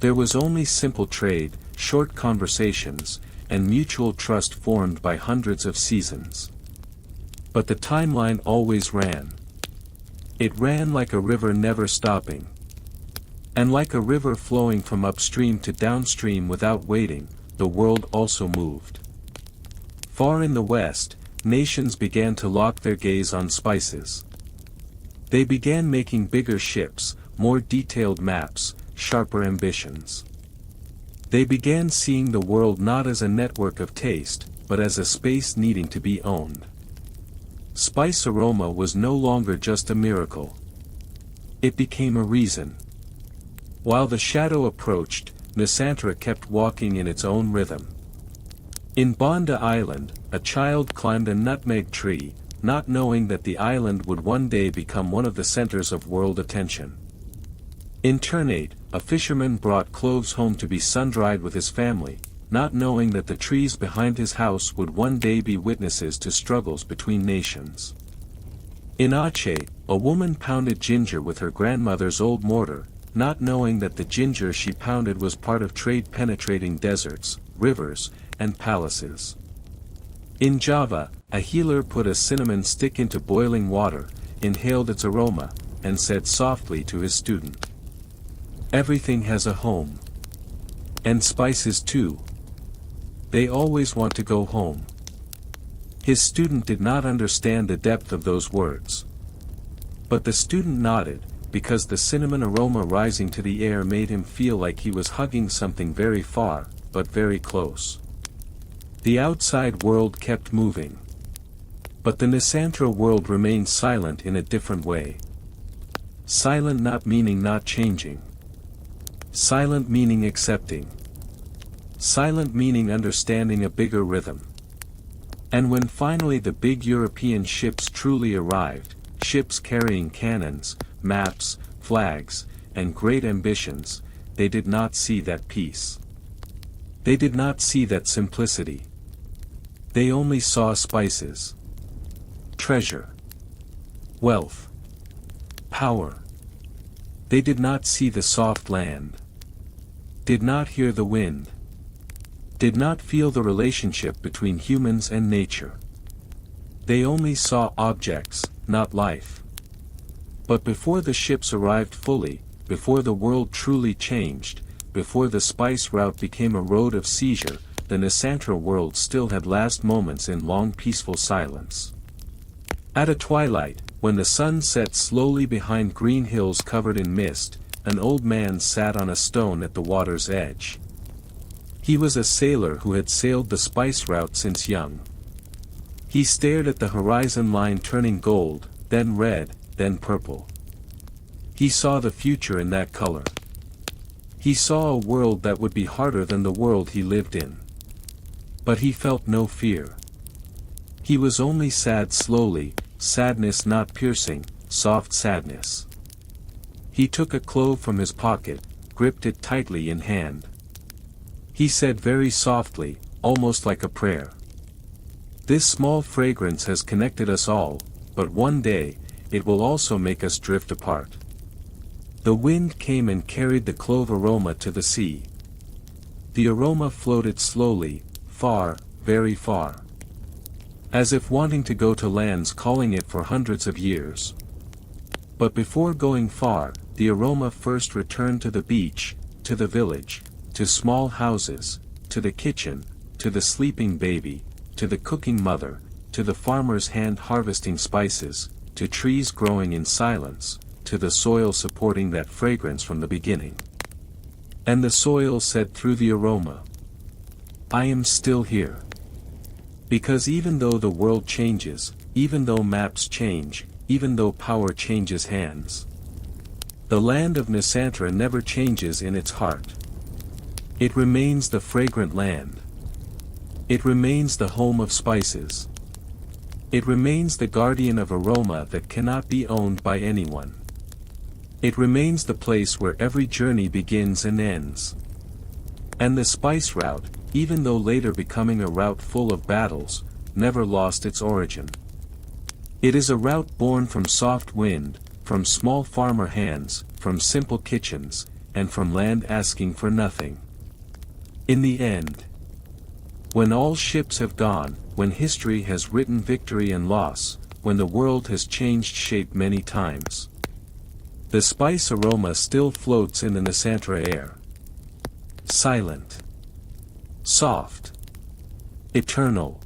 There was only simple trade, short conversations, and mutual trust formed by hundreds of seasons. But the timeline always ran. It ran like a river never stopping. And like a river flowing from upstream to downstream without waiting, the world also moved. Far in the west, nations began to lock their gaze on spices. They began making bigger ships, more detailed maps, sharper ambitions. They began seeing the world not as a network of taste, but as a space needing to be owned. Spice aroma was no longer just a miracle. It became a reason. While the shadow approached, Nusantara kept walking in its own rhythm. In Banda Island, a child climbed a nutmeg tree, not knowing that the island would one day become one of the centers of world attention. In Ternate, a fisherman brought cloves home to be sun-dried with his family, not knowing that the trees behind his house would one day be witnesses to struggles between nations. In Aceh, a woman pounded ginger with her grandmother's old mortar, not knowing that the ginger she pounded was part of trade-penetrating deserts, rivers, and palaces. In Java, a healer put a cinnamon stick into boiling water, inhaled its aroma, and said softly to his student, "Everything has a home. And spices too. They always want to go home." His student did not understand the depth of those words. But the student nodded, because the cinnamon aroma rising to the air made him feel like he was hugging something very far, but very close. The outside world kept moving. But the Nusantara world remained silent in a different way. Silent not meaning not changing. Silent meaning accepting. Silent meaning understanding a bigger rhythm. And when finally the big European ships truly arrived, ships carrying cannons, maps, flags, and great ambitions, they did not see that peace. They did not see that simplicity. They only saw spices. Treasure. Wealth. Power. They did not see the soft land. Did not hear the wind. Did not feel the relationship between humans and nature. They only saw objects, not life. But before the ships arrived fully, before the world truly changed, before the spice route became a road of seizure, the Nusantara world still had last moments in long peaceful silence. At a twilight, when the sun set slowly behind green hills covered in mist, an old man sat on a stone at the water's edge. He was a sailor who had sailed the spice route since young. He stared at the horizon line turning gold, then red, then purple. He saw the future in that color. He saw a world that would be harder than the world he lived in. But he felt no fear. He was only sad slowly, sadness not piercing, soft sadness. He took a clove from his pocket, gripped it tightly in hand. He said very softly, almost like a prayer. This small fragrance has connected us all, but one day, it will also make us drift apart. The wind came and carried the clove aroma to the sea. The aroma floated slowly, far, very far. As if wanting to go to lands calling it for hundreds of years. But before going far, the aroma first returned to the beach, to the village, to small houses, to the kitchen, to the sleeping baby, to the cooking mother, to the farmer's hand harvesting spices, to trees growing in silence, to the soil supporting that fragrance from the beginning. And the soil said through the aroma, I am still here. Because even though the world changes, even though maps change, even though power changes hands, the land of Nusantara never changes in its heart. It remains the fragrant land. It remains the home of spices. It remains the guardian of aroma that cannot be owned by anyone. It remains the place where every journey begins and ends. And the spice route, even though later becoming a route full of battles, never lost its origin. It is a route born from soft wind, from small farmer hands, from simple kitchens, and from land asking for nothing. In the end, when all ships have gone, when history has written victory and loss, when the world has changed shape many times, the spice aroma still floats in the Nusantara air. Silent. Soft. Eternal.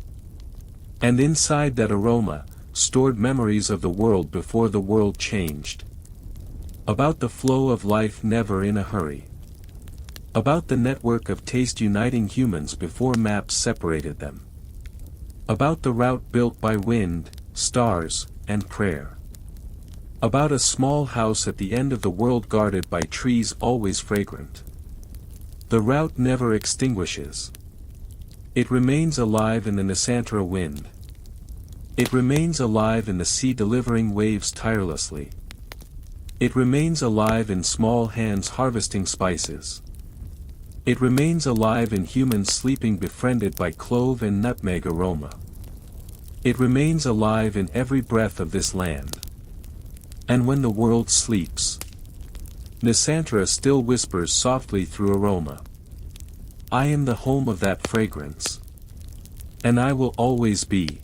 And inside that aroma, stored memories of the world before the world changed. About the flow of life never in a hurry. About the network of taste uniting humans before maps separated them. About the route built by wind, stars, and prayer. About a small house at the end of the world guarded by trees always fragrant. The route never extinguishes. It remains alive in the Nusantara wind. It remains alive in the sea delivering waves tirelessly. It remains alive in small hands harvesting spices. It remains alive in humans sleeping befriended by clove and nutmeg aroma. It remains alive in every breath of this land. And when the world sleeps, Nusantara still whispers softly through aroma. I am the home of that fragrance. And I will always be.